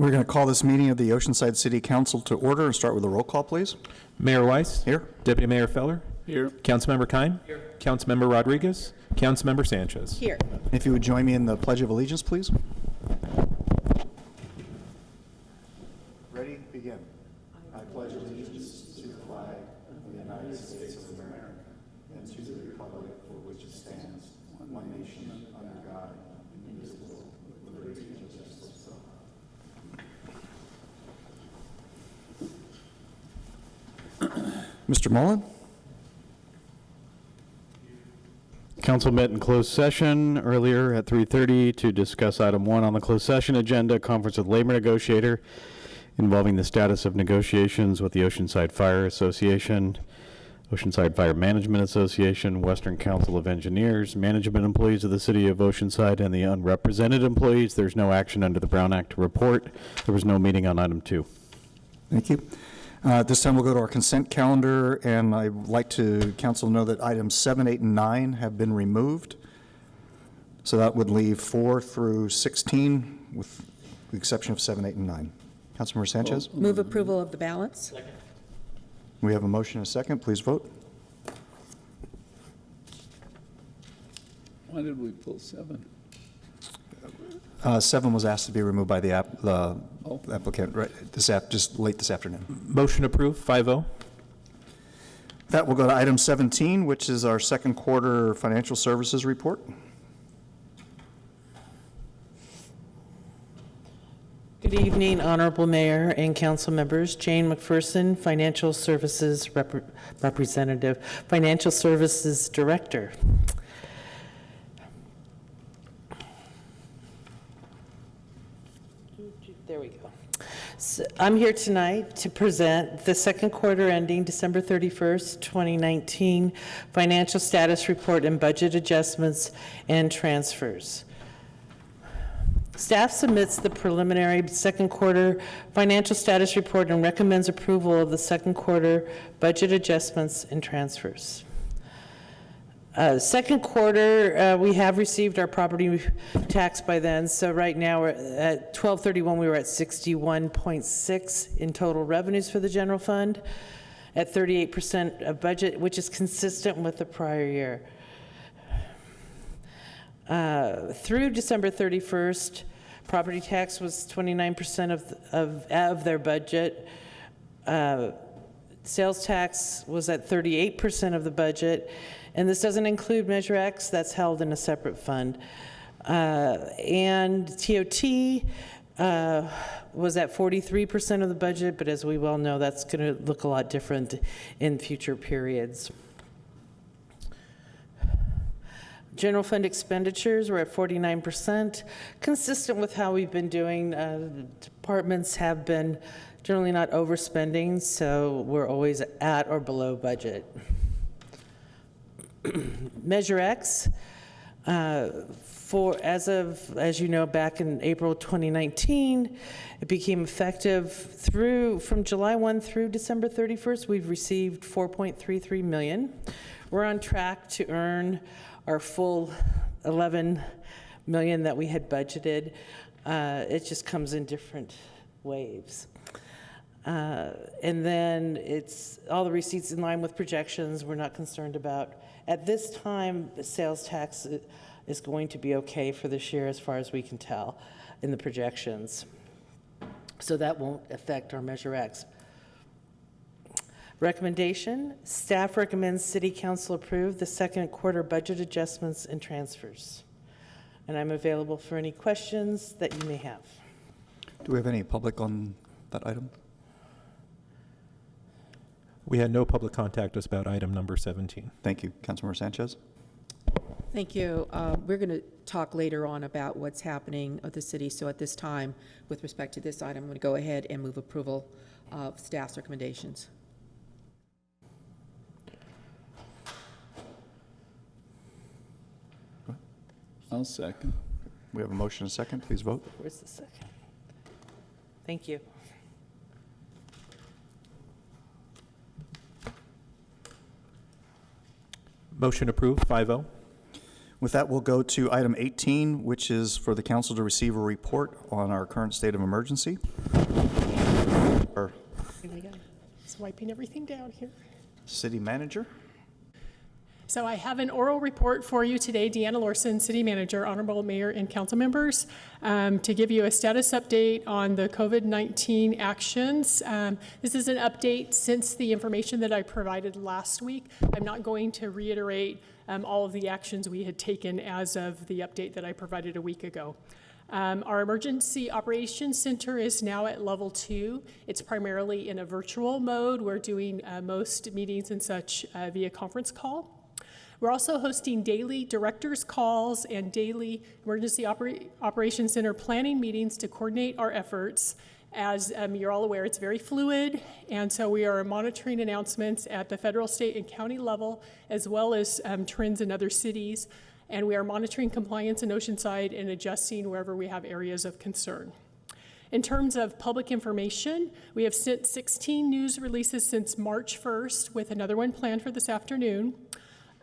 We're going to call this meeting of the Oceanside City Council to order and start with a roll call, please. Mayor Weiss. Here. Deputy Mayor Feller. Here. Councilmember Kine. Here. Councilmember Rodriguez. Councilmember Sanchez. Here. If you would join me in the Pledge of Allegiance, please. Ready? Begin. I pledge allegiance to the flag of the United States of America and to the republic for which it stands, one nation, under God, indivisible, with liberty and justice for all. Mr. Mullen? Council met in closed session earlier at 3:30 to discuss item 1 on the closed session agenda, conference with labor negotiator involving the status of negotiations with the Oceanside Fire Association, Oceanside Fire Management Association, Western Council of Engineers, management employees of the city of Oceanside, and the unrepresented employees. There's no action under the Brown Act to report. There was no meeting on item 2. Thank you. At this time, we'll go to our consent calendar, and I'd like to council know that items 7, 8, and 9 have been removed. So that would leave 4 through 16, with the exception of 7, 8, and 9. Councilmember Sanchez? Move approval of the balance. Second. We have a motion and a second. Please vote. Why did we pull 7? 7 was asked to be removed by the applicant right just late this afternoon. Motion approved, 5-0. That will go to item 17, which is our second quarter financial services report. Good evening, Honorable Mayor and Council members. Jane McPherson, Financial Services Representative, Financial Services Director. There we go. So I'm here tonight to present the second quarter ending December 31st, 2019 financial status report and budget adjustments and transfers. Staff submits the preliminary second quarter financial status report and recommends approval of the second quarter budget adjustments and transfers. Second quarter, we have received our property tax by then. So right now we're at 12/31, we were at 61.6 in total revenues for the general fund at 38% of budget, which is consistent with the prior year. Through December 31st, property tax was 29% of their budget. Sales tax was at 38% of the budget, and this doesn't include Measure X, that's held in a separate fund. And TOT was at 43% of the budget, but as we well know, that's going to look a lot different in future periods. General fund expenditures were at 49%, consistent with how we've been doing. Departments have been generally not overspending, so we're always at or below budget. Measure X, as you know, back in April 2019, it became effective from July 1 through December 31st. We've received $4.33 million. We're on track to earn our full $11 million that we had budgeted. It just comes in different waves. And then it's all the receipts in line with projections. We're not concerned about. At this time, sales tax is going to be okay for this year as far as we can tell in the projections. So that won't affect our Measure X. Recommendation, staff recommends City Council approve the second quarter budget adjustments and transfers. And I'm available for any questions that you may have. Do we have any public on that item? We had no public contact us about item number 17. Thank you. Councilmember Sanchez? Thank you. We're going to talk later on about what's happening at the city. So at this time, with respect to this item, I'm going to go ahead and move approval of staff's recommendations. I'll second. We have a motion and a second. Please vote. Where's the second? Thank you. Motion approved, 5-0. With that, we'll go to item 18, which is for the council to receive a report on our current state of emergency. Our Here we go. Just wiping everything down here. city manager. So I have an oral report for you today, Deanna Lorson, City Manager, Honorable Mayor, and Council members, to give you a status update on the COVID-19 actions. This is an update since the information that I provided last week. I'm not going to reiterate all of the actions we had taken as of the update that I provided a week ago. Our Emergency Operations Center is now at level 2. It's primarily in a virtual mode. We're doing most meetings and such via conference call. We're also hosting daily directors' calls and daily Emergency Operations Center planning meetings to coordinate our efforts. As you're all aware, it's very fluid, and so we are monitoring announcements at the federal, state, and county level, as well as trends in other cities, and we are monitoring compliance in Oceanside and adjusting wherever we have areas of concern. In terms of public information, we have sent 16 news releases since March 1st, with another one planned for this afternoon.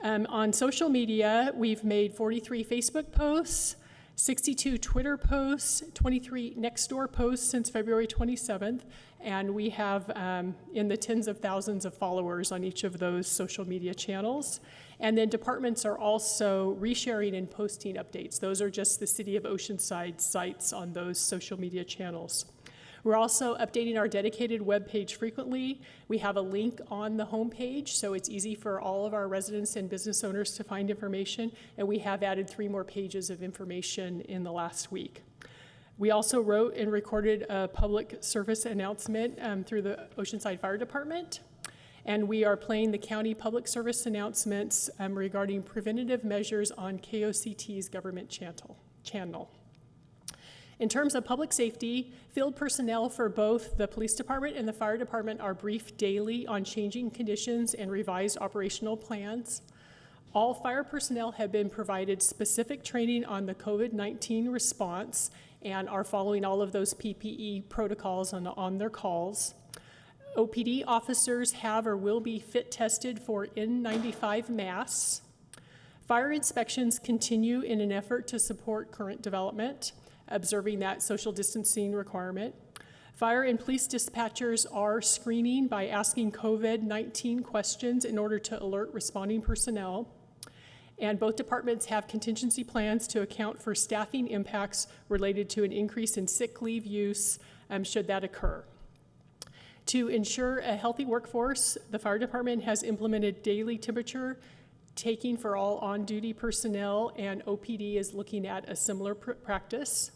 On social media, we've made 43 Facebook posts, 62 Twitter posts, 23 Nextdoor posts since February 27th, and we have in the tens of thousands of followers on each of those social media channels. And then departments are also resharing and posting updates. Those are just the City of Oceanside sites on those social media channels. We're also updating our dedicated webpage frequently. We have a link on the homepage, so it's easy for all of our residents and business owners to find information, and we have added 3 more pages of information in the last week. We also wrote and recorded a public service announcement through the Oceanside Fire Department, and we are playing the county public service announcements regarding preventative measures on KOCT's government channel. In terms of public safety, field personnel for both the police department and the fire department are briefed daily on changing conditions and revised operational plans. All fire personnel have been provided specific training on the COVID-19 response and are following all of those PPE protocols on their calls. OPD officers have or will be fit tested for N95 masks. Fire inspections continue in an effort to support current development, observing that social distancing requirement. Fire and police dispatchers are screening by asking COVID-19 questions in order to alert responding personnel. And both departments have contingency plans to account for staffing impacts related to an increase in sick leave use should that occur. To ensure a healthy workforce, the fire department has implemented daily temperature taking for all on-duty personnel, and OPD is looking at a similar practice.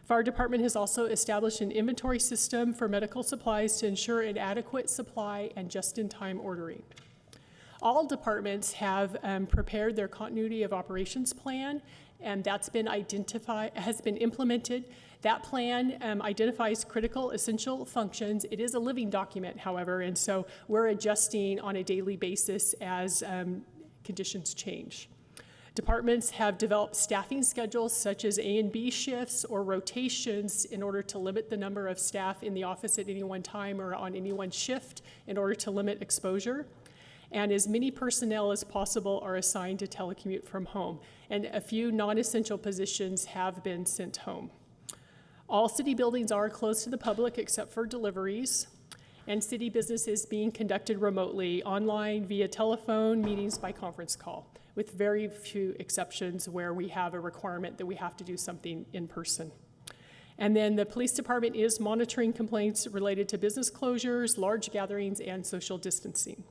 Fire department has also established an inventory system for medical supplies to ensure an adequate supply and just-in-time ordering. All departments have prepared their continuity of operations plan, and that's been has been implemented. That plan identifies critical, essential functions. It is a living document, however, and so we're adjusting on a daily basis as conditions change. Departments have developed staffing schedules such as A and B shifts or rotations in order to limit the number of staff in the office at any one time or on any one shift in order to limit exposure. And as many personnel as possible are assigned to telecommute from home. And a few non-essential positions have been sent home. All city buildings are closed to the public except for deliveries. And city business is being conducted remotely, online, via telephone, meetings by conference call, with very few exceptions where we have a requirement that we have to do something in person. And then the police department is monitoring complaints related to business closures, large gatherings, and social distancing.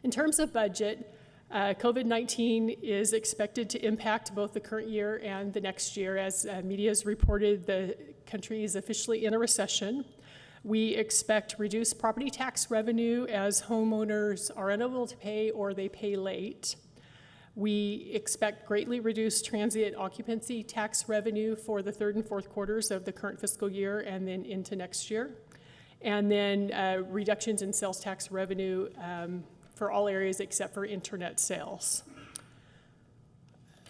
In terms of budget, COVID-19 is expected to impact both the current year and the next year. As media has reported, the country is officially in a recession. We expect reduced property tax revenue as homeowners are unable to pay or they pay late. We expect greatly reduced transient occupancy tax revenue for the 3rd and 4th quarters of the current fiscal year and then into next year. And then reductions in sales tax revenue for all areas except for internet sales.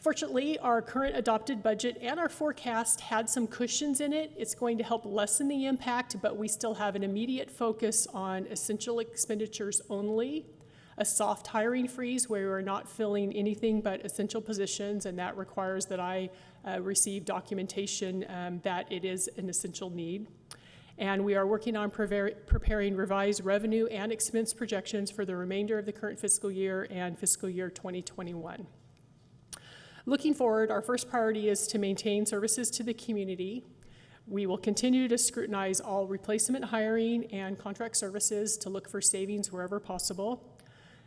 Fortunately, our current adopted budget and our forecast had some cushions in it. It's going to help lessen the impact, but we still have an immediate focus on essential expenditures only. a soft hiring freeze where we're not filling anything but essential positions, and that requires that I receive documentation that it is an essential need. And we are working on preparing revised revenue and expense projections for the remainder of the current fiscal year and fiscal year 2021. Looking forward, our first priority is to maintain services to the community. We will continue to scrutinize all replacement hiring and contract services to look for savings wherever possible.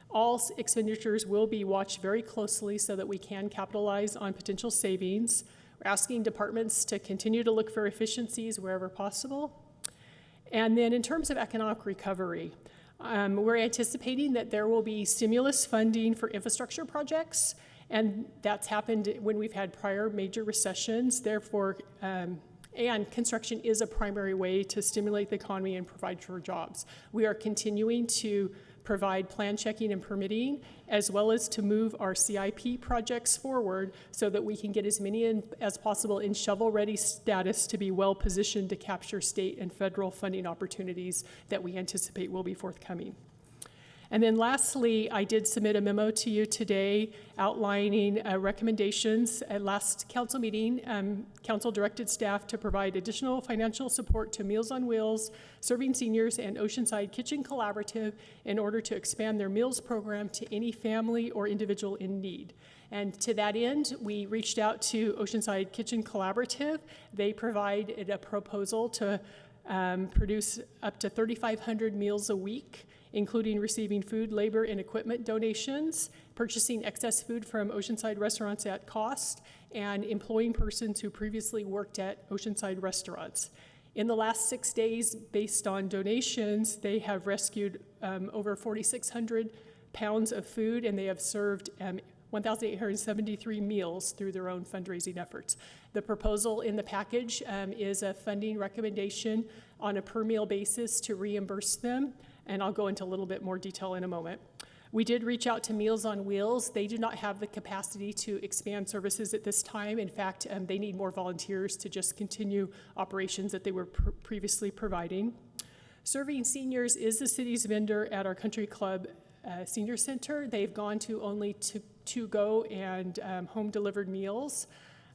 All expenditures will be watched very closely so that we can capitalize on potential savings. We're asking departments to continue to look for efficiencies wherever possible. And then in terms of economic recovery, we're anticipating that there will be stimulus funding for infrastructure projects, and that's happened when we've had prior major recessions. Therefore, and construction is a primary way to stimulate the economy and provide for jobs. We are continuing to provide plan checking and permitting, as well as to move our CIP projects forward so that we can get as many as possible in shovel-ready status to be well positioned to capture state and federal funding opportunities that we anticipate will be forthcoming. And then lastly, I did submit a memo to you today outlining recommendations. At last council meeting, council directed staff to provide additional financial support to Meals on Wheels, Serving Seniors, and Oceanside Kitchen Collaborative in order to expand their meals program to any family or individual in need. And to that end, we reached out to Oceanside Kitchen Collaborative. They provided a proposal to produce up to 3,500 meals a week, including receiving food, labor, and equipment donations, purchasing excess food from Oceanside restaurants at cost, and employing persons who previously worked at Oceanside restaurants. In the last 6 days, based on donations, they have rescued over 4,600 pounds of food, and they have served 1,873 meals through their own fundraising efforts. The proposal in the package is a funding recommendation on a per meal basis to reimburse them, and I'll go into a little bit more detail in a moment. We did reach out to Meals on Wheels. They do not have the capacity to expand services at this time. In fact, they need more volunteers to just continue operations that they were previously providing. Serving Seniors is the city's vendor at our Country Club Senior Center. They've gone to only to-go and home-delivered meals,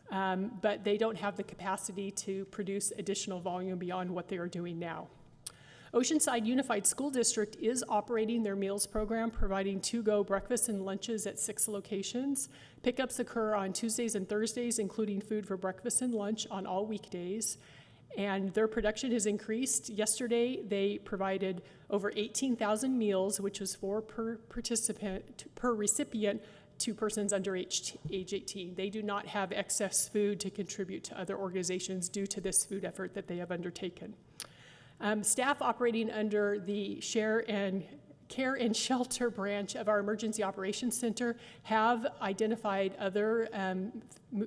but they don't have the capacity to produce additional volume beyond what they are doing now. Oceanside Unified School District is operating their meals program, providing to-go breakfasts and lunches at 6 locations. Pickups occur on Tuesdays and Thursdays, including food for breakfast and lunch on all weekdays. And their production has increased. Yesterday, they provided over 18,000 meals, which was 4 per recipient to persons under age 18. They do not have excess food to contribute to other organizations due to this food effort that they have undertaken. Staff operating under the Care and Shelter branch of our Emergency Operations Center have identified other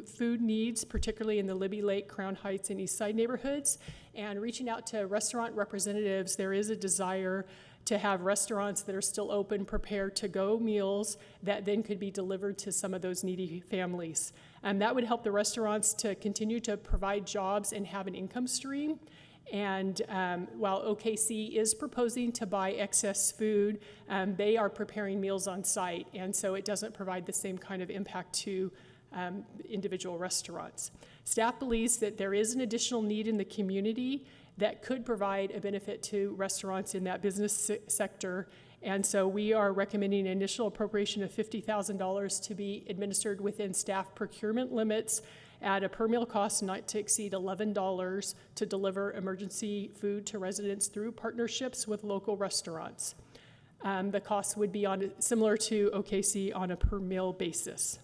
food needs, particularly in the Libby Lake, Crown Heights, and East Side neighborhoods. And reaching out to restaurant representatives, there is a desire to have restaurants that are still open prepare to-go meals that then could be delivered to some of those needy families. That would help the restaurants to continue to provide jobs and have an income stream. And while OKC is proposing to buy excess food, they are preparing meals on site, and so it doesn't provide the same kind of impact to individual restaurants. Staff believes that there is an additional need in the community that could provide a benefit to restaurants in that business sector, and so we are recommending an initial appropriation of $50,000 to be administered within staff procurement limits at a per meal cost not to exceed $11 to deliver emergency food to residents through partnerships with local restaurants. The cost would be similar to OKC on a per meal basis.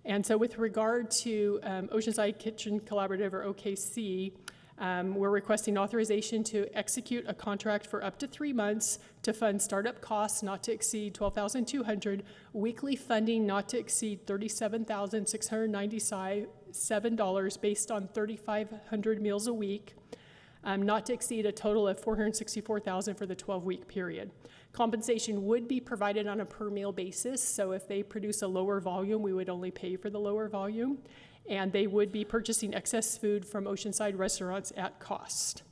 And so with regard to Oceanside Kitchen Collaborative, or OKC, we're requesting authorization to execute a contract for up to 3 months to fund startup costs not to exceed $12,200, weekly funding not to exceed $37,697 based on 3,500 meals a week, not to exceed a total of $464,000 for the 12-week period. Compensation would be provided on a per meal basis, so if they produce a lower volume, we would only pay for the lower volume, and they would be purchasing excess food from Oceanside restaurants at cost.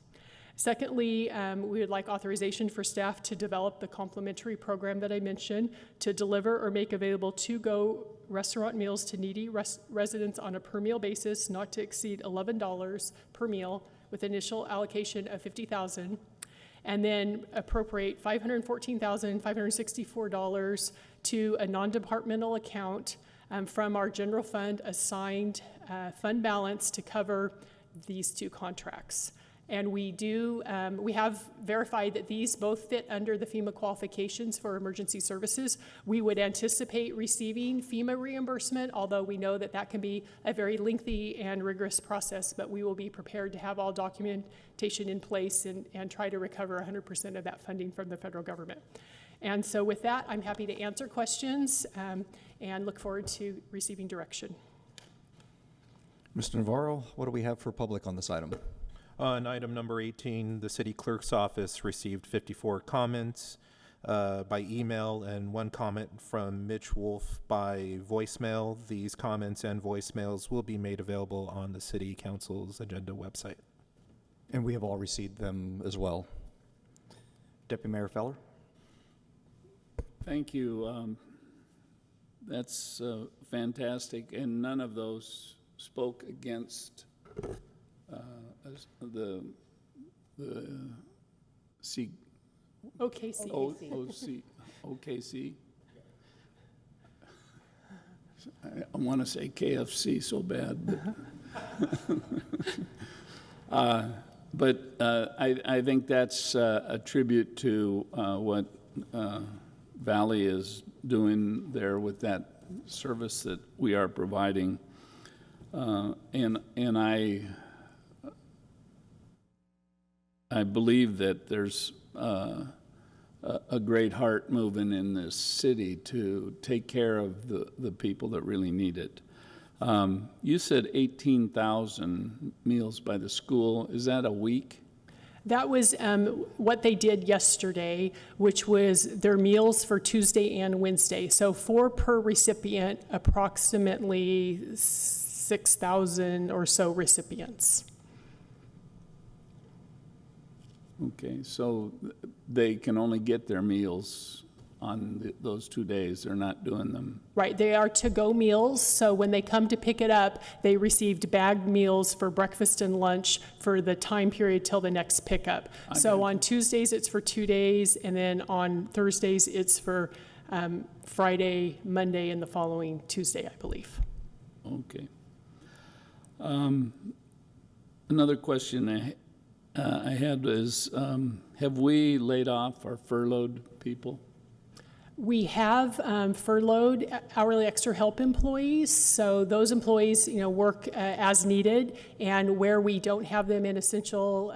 Secondly, we would like authorization for staff to develop the complimentary program that I mentioned to deliver or make available to-go restaurant meals to needy residents on a per meal basis, not to exceed $11 per meal, with initial allocation of $50,000, and then appropriate $514,564 to a non-departmental account from our general fund assigned fund balance to cover these two contracts. And we have verified that these both fit under the FEMA qualifications for emergency services. We would anticipate receiving FEMA reimbursement, although we know that that can be a very lengthy and rigorous process, but we will be prepared to have all documentation in place and try to recover 100% of that funding from the federal government. And so with that, I'm happy to answer questions and look forward to receiving direction. Mr. Navarro, what do we have for public on this item? On item number 18, the city clerk's office received 54 comments by email and 1 comment from Mitch Wolf by voicemail. These comments and voicemails will be made available on the city council's agenda website. And we have all received them as well. Deputy Mayor Feller? Thank you. That's fantastic, and none of those spoke against the C. OKC. OKC. I want to say KFC so bad, but I think that's a tribute to what Valley is doing there with that service that we are providing, and I believe that there's a great heart moving in this city to take care of the people that really need it. You said 18,000 meals by the school. Is that a week? That was what they did yesterday, which was their meals for Tuesday and Wednesday. So 4 per recipient, approximately 6,000 or so recipients. Okay, so they can only get their meals on those 2 days. They're not doing them. Right, they are to-go meals, so when they come to pick it up, they received bagged meals for breakfast and lunch for the time period till the next pickup. So on Tuesdays, it's for 2 days, and then on Thursdays, it's for Friday, Monday, and the following Tuesday, I believe. Okay. Another question I had is, have we laid off our furloughed people? We have furloughed hourly extra help employees, so those employees, work as needed, and where we don't have them in essential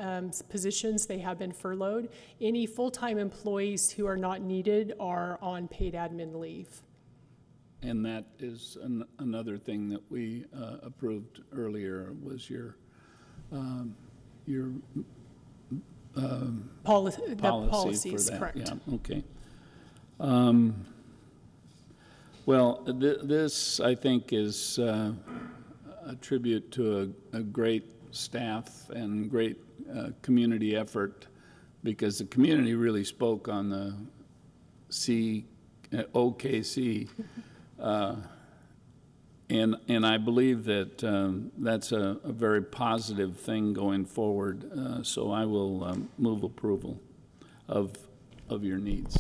positions, they have been furloughed. Any full-time employees who are not needed are on paid admin leave. And that is another thing that we approved earlier was your policy for that. Correct. Yeah, okay. Well, this, I think, is a tribute to a great staff and great community effort, because the community really spoke on the OKC, and I believe that that's a very positive thing going forward. So I will move approval of your needs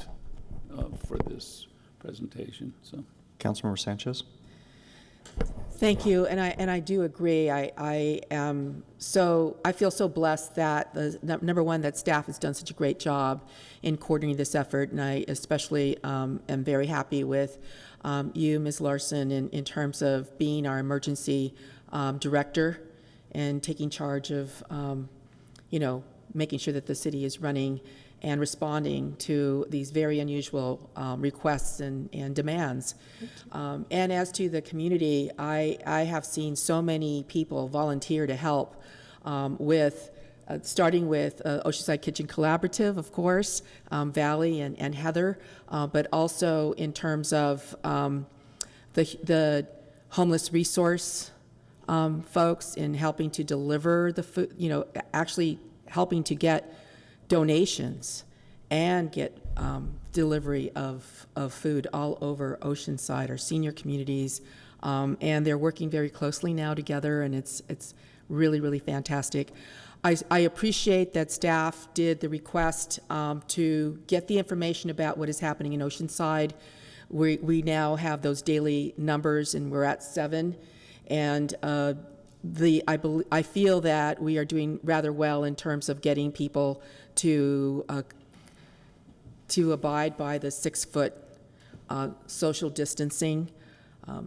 for this presentation. So, Councilmember Sanchez? Thank you, and I do agree. I feel so blessed that number one, that staff has done such a great job in coordinating this effort, and I especially am very happy with you, Ms. Larson, in terms of being our emergency director and taking charge of making sure that the city is running and responding to these very unusual requests and demands. And as to the community, I have seen so many people volunteer to help with, starting with Oceanside Kitchen Collaborative, of course, Valley and Heather, but also in terms of the homeless resource folks in helping to deliver the food, actually helping to get donations and get delivery of food all over Oceanside, our senior communities. And they're working very closely now together, and it's really, really fantastic. I appreciate that staff did the request to get the information about what is happening in Oceanside. We now have those daily numbers, and we're at 7. And I feel that we are doing rather well in terms of getting people to abide by the 6-foot social distancing.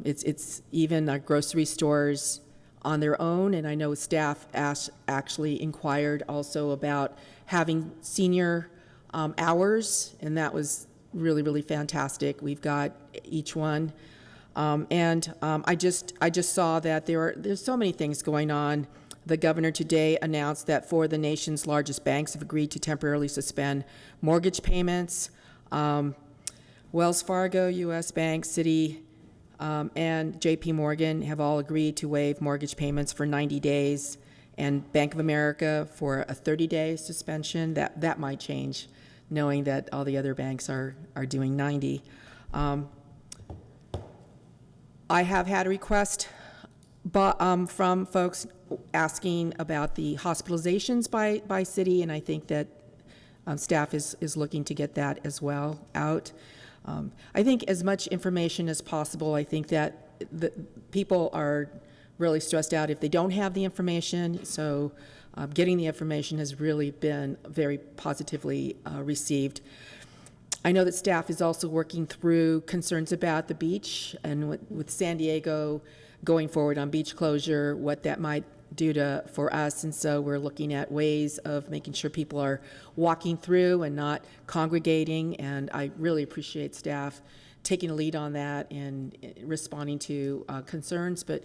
It's even our grocery stores on their own, and I know staff actually inquired also about having senior hours, and that was really, really fantastic. We've got each one. I just saw that there's so many things going on. The governor today announced that 4 of the nation's largest banks have agreed to temporarily suspend mortgage payments. Wells Fargo, U.S. Bank, Citi, and J.P. Morgan have all agreed to waive mortgage payments for 90 days, and Bank of America for a 30-day suspension. That might change, knowing that all the other banks are doing 90. I have had a request from folks asking about the hospitalizations by city, and I think that staff is looking to get that as well out. I think as much information as possible. I think that the people are really stressed out if they don't have the information, so getting the information has really been very positively received. I know that staff is also working through concerns about the beach and with San Diego going forward on beach closure, what that might do for us, and so we're looking at ways of making sure people are walking through and not congregating, and I really appreciate staff taking a lead on that and responding to concerns. But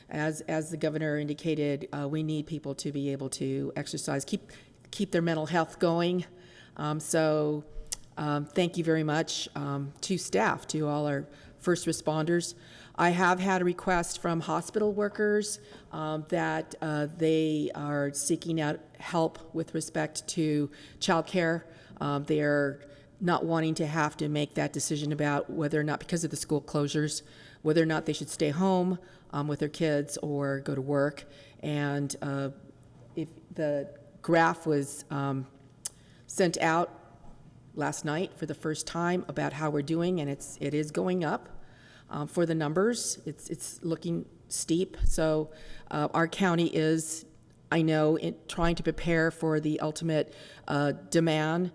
as the governor indicated, we need people to be able to exercise, keep their mental health going. Thank you very much to staff, to all our first responders. I have had a request from hospital workers that they are seeking out help with respect to childcare. They're not wanting to have to make that decision about whether or not, because of the school closures, whether or not they should stay home with their kids or go to work. And if the graph was sent out last night for the first time about how we're doing, and it is going up. For the numbers, it's looking steep. So our county is, I know, trying to prepare for the ultimate demand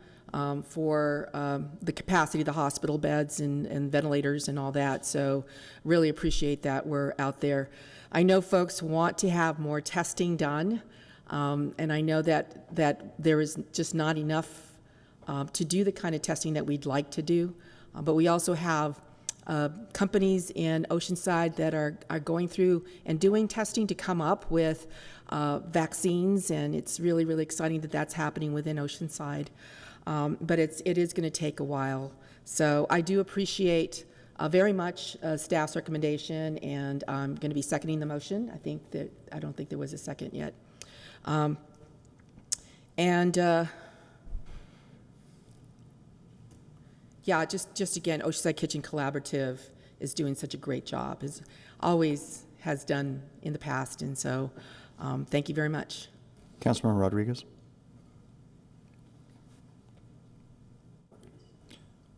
for the capacity of the hospital beds and ventilators and all that. So really appreciate that we're out there. I know folks want to have more testing done, and I know that there is just not enough to do the kind of testing that we'd like to do. But we also have companies in Oceanside that are going through and doing testing to come up with vaccines, and it's really, really exciting that that's happening within Oceanside. But it is going to take a while. So I do appreciate very much staff's recommendation, and I'm going to be seconding the motion. I don't think there was a second yet. Yeah, just again, Oceanside Kitchen Collaborative is doing such a great job, always has done in the past, and so thank you very much. Councilmember Rodriguez.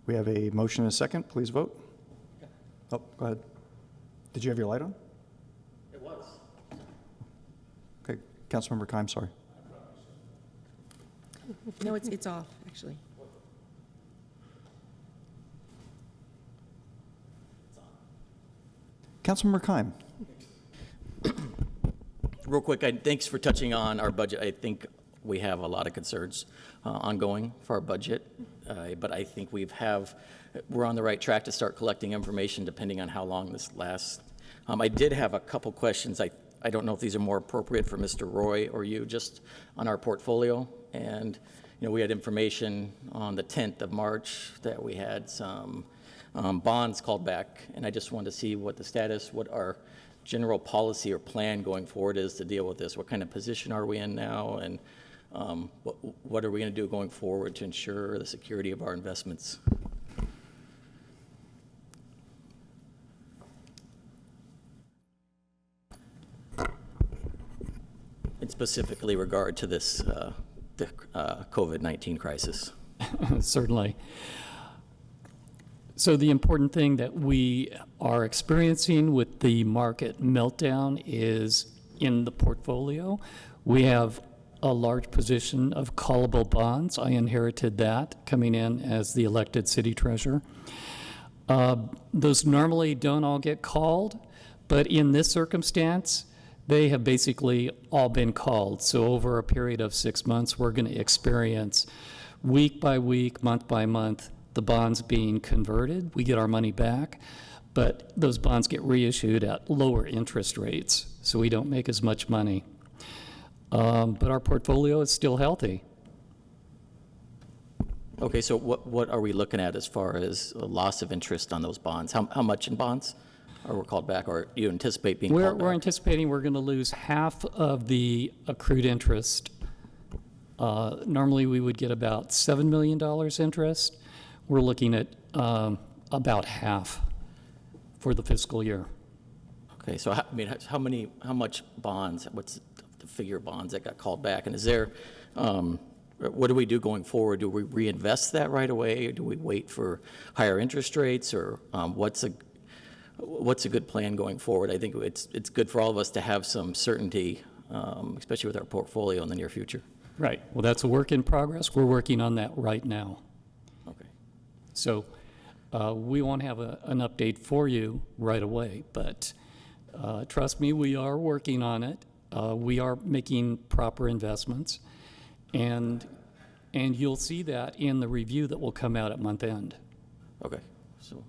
We have a motion and a second. Please vote. Oh, go ahead. Did you have your light on? It was. Okay, Councilmember Kime, sorry. No, it's off, actually. Councilmember Kime. Real quick, thanks for touching on our budget. I think we have a lot of concerns ongoing for our budget, but I think we're on the right track to start collecting information depending on how long this lasts. I did have a couple questions. I don't know if these are more appropriate for Mr. Roy or you, just on our portfolio. And we had information on the 10th of March that we had some bonds called back, and I just wanted to see what the status, what our general policy or plan going forward is to deal with this. What kind of position are we in now, and What are we going to do going forward to ensure the security of our investments? In specifically regard to this, the COVID-19 crisis. Certainly. So the important thing that we are experiencing with the market meltdown is in the portfolio. We have a large position of callable bonds. I inherited that coming in as the elected city treasurer. Those normally don't all get called, but in this circumstance, they have basically all been called. So over a period of 6 months, we're going to experience week by week, month by month, the bonds being converted. We get our money back, but those bonds get reissued at lower interest rates, so we don't make as much money. But our portfolio is still healthy. Okay, so what are we looking at as far as a loss of interest on those bonds? How much in bonds are we called back, or you anticipate being called back? We're anticipating we're going to lose half of the accrued interest. Normally, we would get about $7 million interest. We're looking at about half for the fiscal year. Okay, so how much bonds, what's the figure of bonds that got called back? And is there, what do we do going forward? Do we reinvest that right away, or do we wait for higher interest rates, or what's a good plan going forward? I think it's good for all of us to have some certainty, especially with our portfolio in the near future. Right. Well, that's a work in progress. We're working on that right now. Okay. So we won't have an update for you right away, but trust me, we are working on it. We are making proper investments, and you'll see that in the review that will come out at month end. Okay. So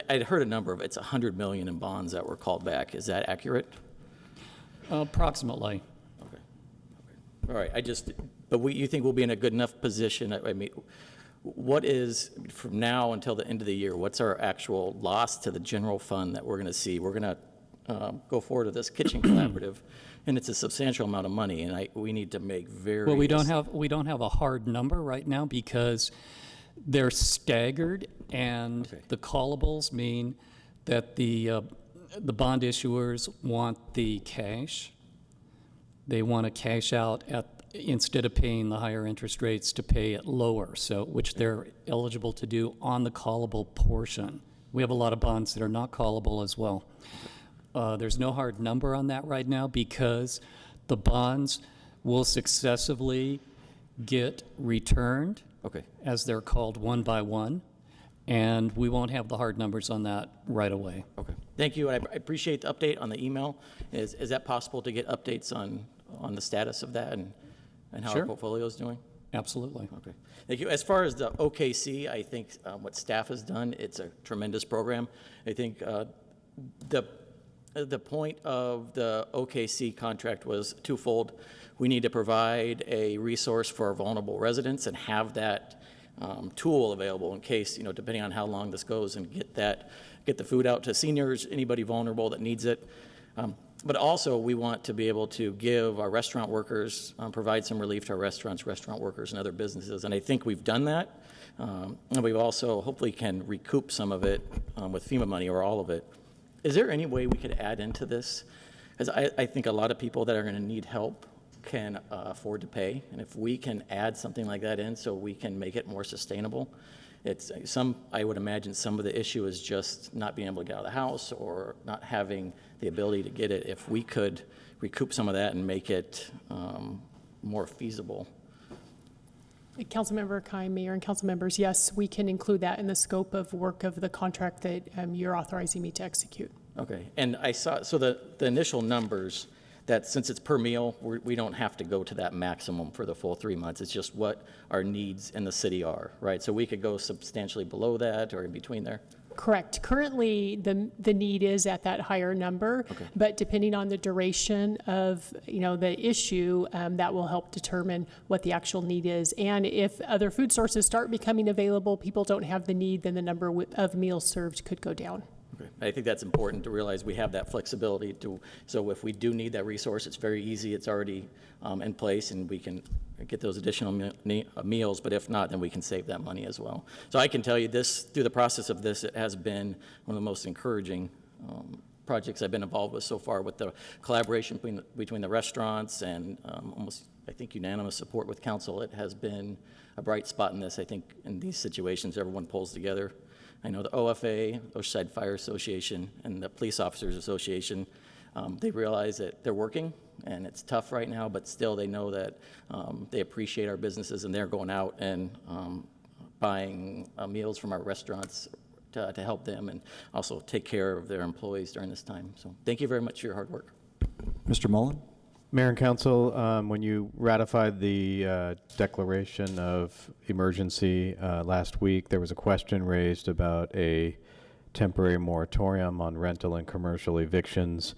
I'd heard a number of, it's 100 million in bonds that were called back. Is that accurate? Approximately. Okay. All right. But you think we'll be in a good enough position? I mean, what is, from now until the end of the year, what's our actual loss to the general fund that we're going to see? We're going to go forward with this kitchen collaborative, and it's a substantial amount of money, and we need to make very. Well, we don't have a hard number right now because they're staggered, and Okay. the callables mean that the bond issuers want the cash. They want to cash out instead of paying the higher interest rates, to pay it lower, which they're eligible to do on the callable portion. We have a lot of bonds that are not callable as well. There's no hard number on that right now because the bonds will successively get returned, Okay. as they're called, one by one, and we won't have the hard numbers on that right away. Okay. Thank you. I appreciate the update on the email. Is that possible to get updates on the status of that and how Sure. our portfolio is doing? Absolutely. Okay. Thank you. As far as the OKC, I think what staff has done, it's a tremendous program. I think the point of the OKC contract was twofold. We need to provide a resource for our vulnerable residents and have that tool available in case, depending on how long this goes, and get the food out to seniors, anybody vulnerable that needs it. But also, we want to be able to give our restaurant workers, provide some relief to our restaurant workers, and other businesses. And I think we've done that. And we also hopefully can recoup some of it with FEMA money, or all of it. Is there any way we could add into this? Because I think a lot of people that are going to need help can afford to pay. And if we can add something like that in so we can make it more sustainable, I would imagine some of the issue is just not being able to get out of the house or not having the ability to get it. If we could recoup some of that and make it more feasible. Councilmember Kime, Mayor and council members, yes, we can include that in the scope of work of the contract that you're authorizing me to execute. Okay, and I saw, so the initial numbers, that since it's per meal, we don't have to go to that maximum for the full 3 months. It's just what our needs in the city are, right? So we could go substantially below that or in between there? Correct. Currently, the need is at that higher number, Okay. but depending on the duration of, the issue, that will help determine what the actual need is. And if other food sources start becoming available, people don't have the need, then the number of meals served could go down. Okay, I think that's important to realize we have that flexibility to, so if we do need that resource, it's very easy, it's already in place, and we can get those additional meals, but if not, then we can save that money as well. So I can tell you this, through the process of this, it has been one of the most encouraging projects I've been involved with so far, with the collaboration between the restaurants and almost, I think, unanimous support with council. It has been a bright spot in this. I think in these situations, everyone pulls together. I know the OFA, Oceanside Fire Association, and the Police Officers Association, they realize that they're working, and it's tough right now, but still they know that they appreciate our businesses, and they're going out and buying meals from our restaurants to help them and also take care of their employees during this time. So thank you very much for your hard work. Mr. Mullen? Mayor and Council, when you ratified the declaration of emergency last week, there was a question raised about a temporary moratorium on rental and commercial evictions.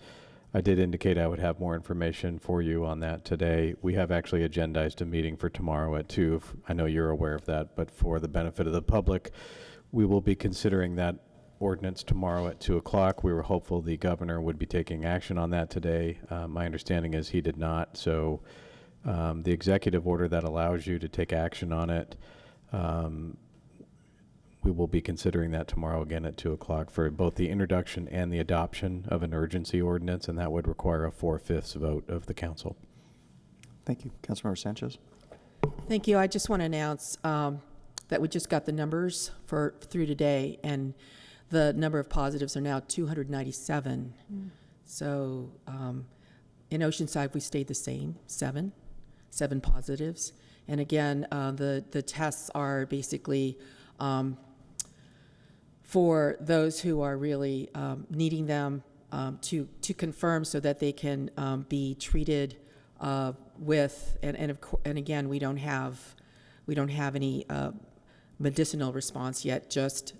I did indicate I would have more information for you on that today. We have actually agendized a meeting for tomorrow at 2. I know you're aware of that, but for the benefit of the public, we will be considering that ordinance tomorrow at 2 o'clock. We were hopeful the governor would be taking action on that today. My understanding is he did not. So the executive order that allows you to take action on it, we will be considering that tomorrow again at 2 o'clock for both the introduction and the adoption of an urgency ordinance, and that would require a 4/5 vote of the council. Thank you. Councilmember Sanchez? Thank you. I just want to announce that we just got the numbers through today, and the number of positives are now 297. So in Oceanside, we stayed the same, seven positives. And again, the tests are basically for those who are really needing them to confirm so that they can be treated with, and again, we don't have any medicinal response yet, just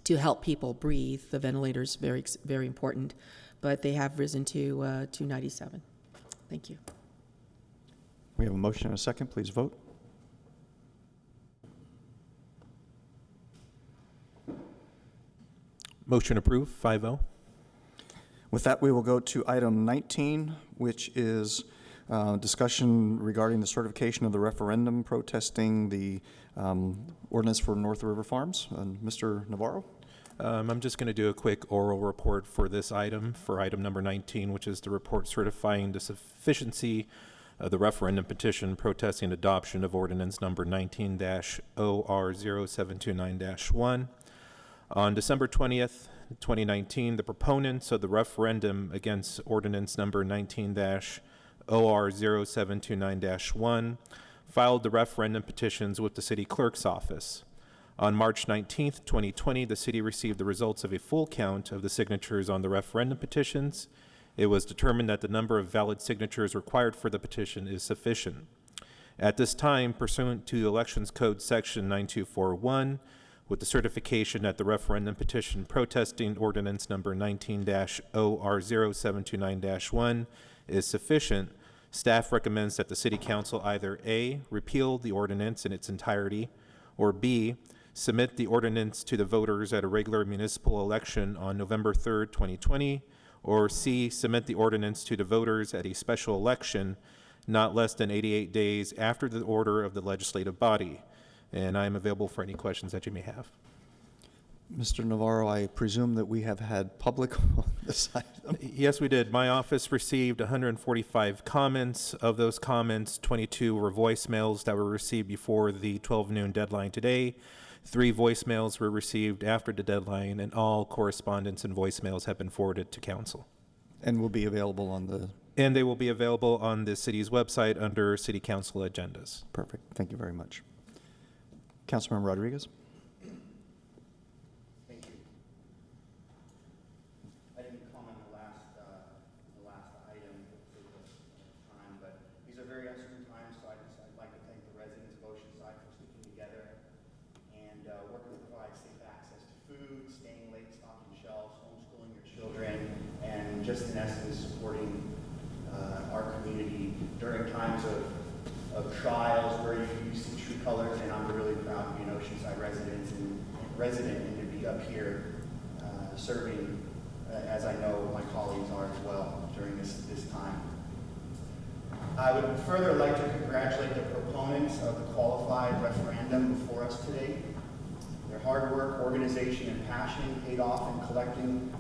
to help people breathe. The ventilator's very, very important, but they have risen to 297. Thank you. We have a motion and a second. Please vote. Motion approved, 5-0. With that, we will go to item 19, which is discussion regarding the certification of the referendum protesting the ordinance for North River Farms. Mr. Navarro? I'm just going to do a quick oral report for this item, for item number 19, which is the report certifying the sufficiency of the referendum petition protesting adoption of ordinance number 19-OR0729-1. On December 20th, 2019, the proponents of the referendum against ordinance number 19-OR0729-1 filed the referendum petitions with the city clerk's office. On March 19th, 2020, the city received the results of a full count of the signatures on the referendum petitions. It was determined that the number of valid signatures required for the petition is sufficient. At this time, pursuant to Elections Code Section 9241, with the certification that the referendum petition protesting ordinance number 19-OR0729-1 is sufficient, staff recommends that the City Council either A, repeal the ordinance in its entirety, or B, submit the ordinance to the voters at a regular municipal election on November 3rd, 2020, or C, submit the ordinance to the voters at a special election not less than 88 days after the order of the legislative body. And I am available for any questions that you may have. Mr. Navarro, I presume that we have had public on this item. Yes, we did. My office received 145 comments. Of those comments, 22 were voicemails that were received before the 12 noon deadline today. 3 voicemails were received after the deadline, and all correspondence and voicemails have been forwarded to council. And will be available on the... And they will be available on the city's website under City Council agendas. Perfect. Thank you very much. Councilmember Rodriguez? Thank you. I didn't comment on the last item for the time, but these are very uncertain times, so I'd like to thank the residents of Oceanside for sticking together and working to provide safe access to food, staying late, stocking shelves, homeschooling your children, and just in essence supporting our community during times of trials where you see true colors, and I'm really proud to be an Oceanside resident and to be up here serving, as I know my colleagues are as well during this time. I would further like to congratulate the proponents of the qualified referendum before us today. Their hard work, organization, and passion paid off in collecting,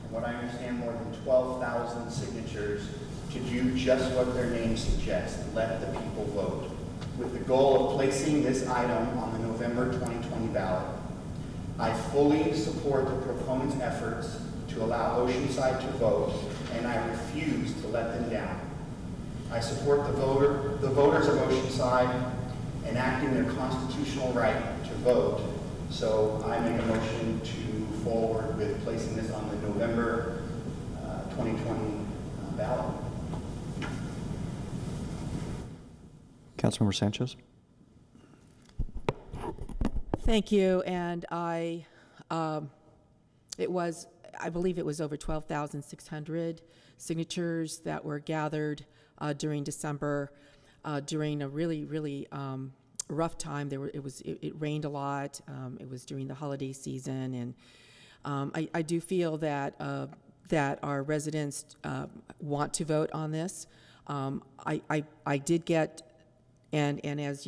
from what I understand, more than 12,000 signatures to do just what their name suggests, let the people vote, with the goal of placing this item on the November 2020 ballot. I fully support the proponents' efforts to allow Oceanside to vote, and I refuse to let them down. I support the voters of Oceanside enacting their constitutional right to vote, so I make a motion to move forward with placing this on the November 2020 ballot. Councilmember Sanchez? Thank you, and I believe it was over 12,600 signatures that were gathered during December, during a really, really rough time. It rained a lot. It was during the holiday season, and I do feel that that our residents want to vote on this. I did get, and as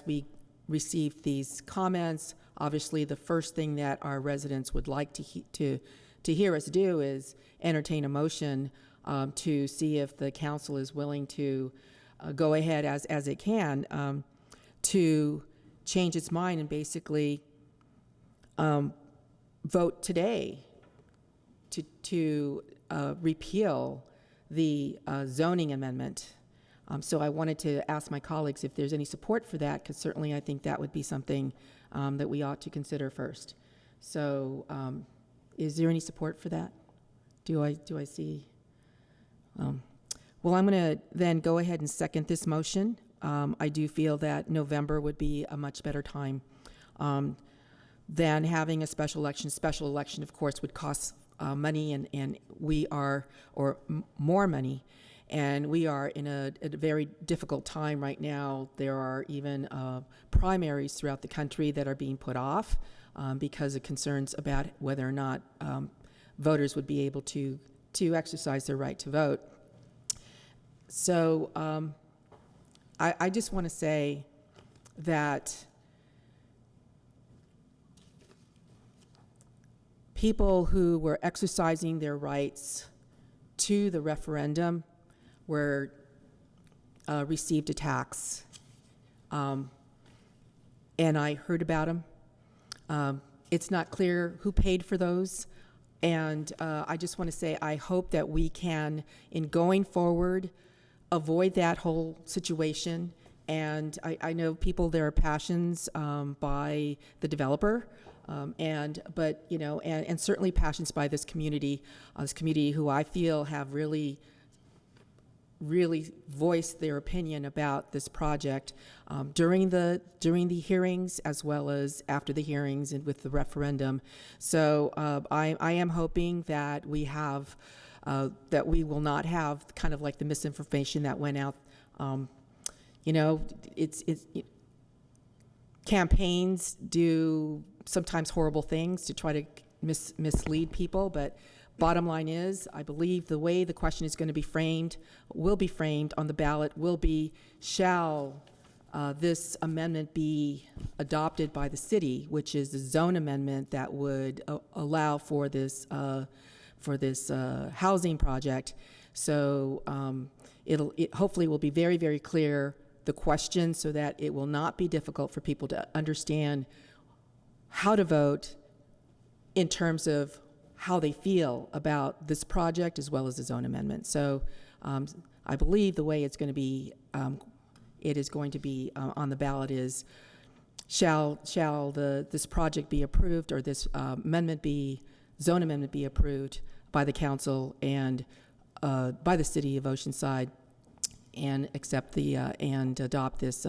we received these comments, obviously the first thing that our residents would like to hear us do is entertain a motion to see if the council is willing to go ahead as it can to change its mind and basically vote today to repeal the zoning amendment. So I wanted to ask my colleagues if there's any support for that, because certainly I think that would be something that we ought to consider first. So is there any support for that? Do I see? Well, I'm going to then go ahead and second this motion. I do feel that November would be a much better time than having a special election. Special election, of course, would cost money, and we are, or more money, and we are in a very difficult time right now. There are even primaries throughout the country that are being put off because of concerns about whether or not voters would be able to exercise their right to vote. So I just want to say that people who were exercising their rights to the referendum were received attacks, and I heard about them. It's not clear who paid for those, and I just want to say I hope that we can, in going forward, avoid that whole situation. And I know there are passions by the developer, but you know, and certainly passions by this community who I feel have really voiced their opinion about this project during the hearings as well as after the hearings and with the referendum. So I am hoping that we will not have kind of like the misinformation that went out. You know, campaigns do sometimes horrible things to try to mislead people, but bottom line is, I believe the way the question is going to be framed, will be framed on the ballot, will be, shall this amendment be adopted by the city, which is the zone amendment that would allow for this housing project. So it hopefully will be very, very clear, the question, so that it will not be difficult for people to understand how to vote in terms of how they feel about this project as well as the zone amendment. So I believe the way it's going to be, it is going to be on the ballot is, shall this project be approved, or this zone amendment be approved by the council and by the city of Oceanside, and accept and adopt this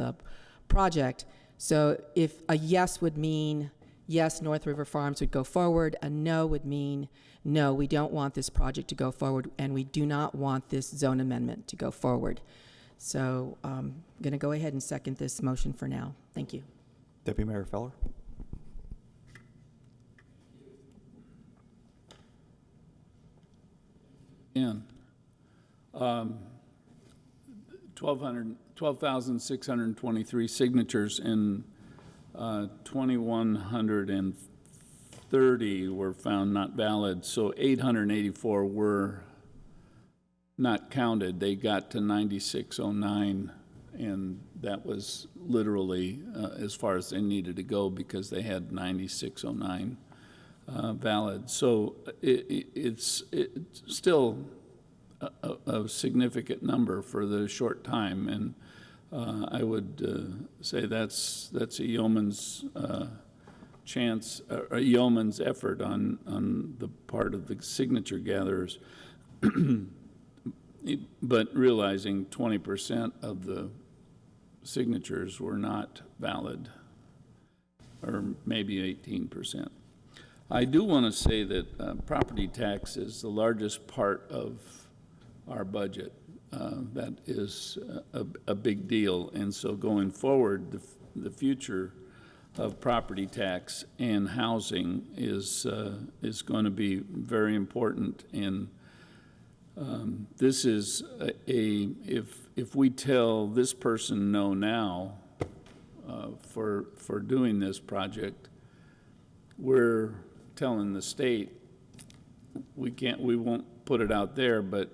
project. So if a yes would mean yes, North River Farms would go forward, a no would mean no, we don't want this project to go forward, and we do not want this zone amendment to go forward. So I'm going to go ahead and second this motion for now. Thank you. Deputy Mayor Feller? in. 12,623 signatures and 2,130 were found not valid, so 884 were not counted. They got to 9609, and that was literally as far as they needed to go because they had 9609 valid. So it's still a significant number for the short time, and I would say that's a yeoman's chance, a yeoman's effort on the part of the signature gatherers. But realizing 20% of the signatures were not valid, or maybe 18%. I do want to say that property tax is the largest part of our budget. That is a big deal, and so going forward, the future of property tax and housing is going to be very important. And this is if we tell this person no now for doing this project, we're telling the state we won't put it out there, but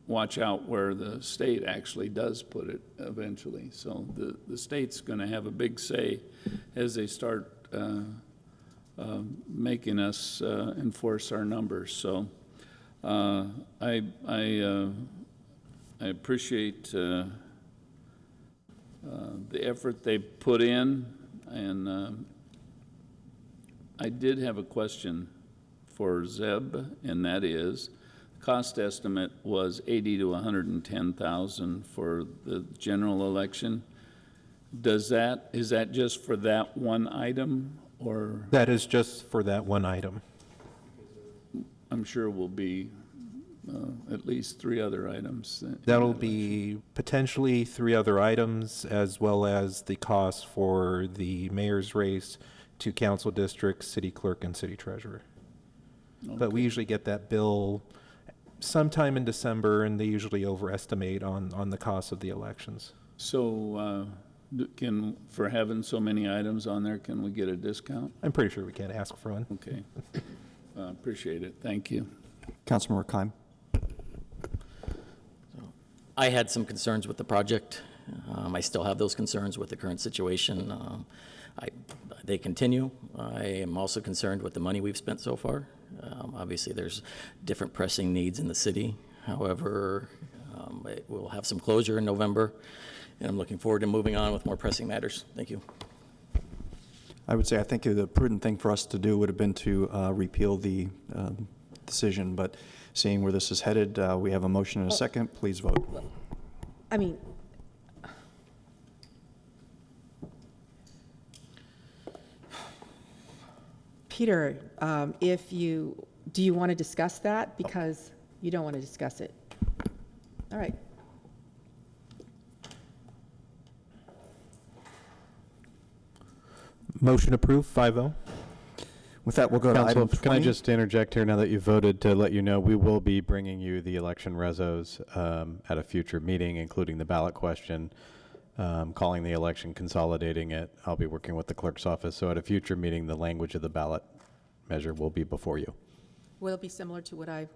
watch out where the state actually does put it eventually. So the state's going to have a big say as they start making us enforce our numbers. So I appreciate the effort they put in, and I did have a question for Zeb, and that is, cost estimate was 80 to 110,000 for the general election. Is that just for that one item, or? That is just for that one item. I'm sure will be at least 3 other items. That'll be potentially 3 other items, as well as the cost for the mayor's race, 2 council districts, city clerk, and city treasurer. Okay. But we usually get that bill sometime in December, and they usually overestimate on the cost of the elections. So for having so many items on there, can we get a discount? I'm pretty sure we can ask for one. Okay. Appreciate it. Thank you. Councilmember Keim. I had some concerns with the project. I still have those concerns with the current situation. They continue. I am also concerned with the money we've spent so far. Obviously, there's different pressing needs in the city. However, we'll have some closure in November, and I'm looking forward to moving on with more pressing matters. Thank you. I would say I think the prudent thing for us to do would have been to repeal the decision, but seeing where this is headed, we have a motion and a second. Please vote. I mean, Peter, do you want to discuss that? Because you don't want to discuss it. All right. Motion approved, 5-0. With that, we'll go to Council, item 20. can I just interject here now that you voted, to let you know we will be bringing you the election rezos at a future meeting, including the ballot question, calling the election, consolidating it. I'll be working with the clerk's office. So at a future meeting, the language of the ballot measure will be before you. Will it be similar to what I?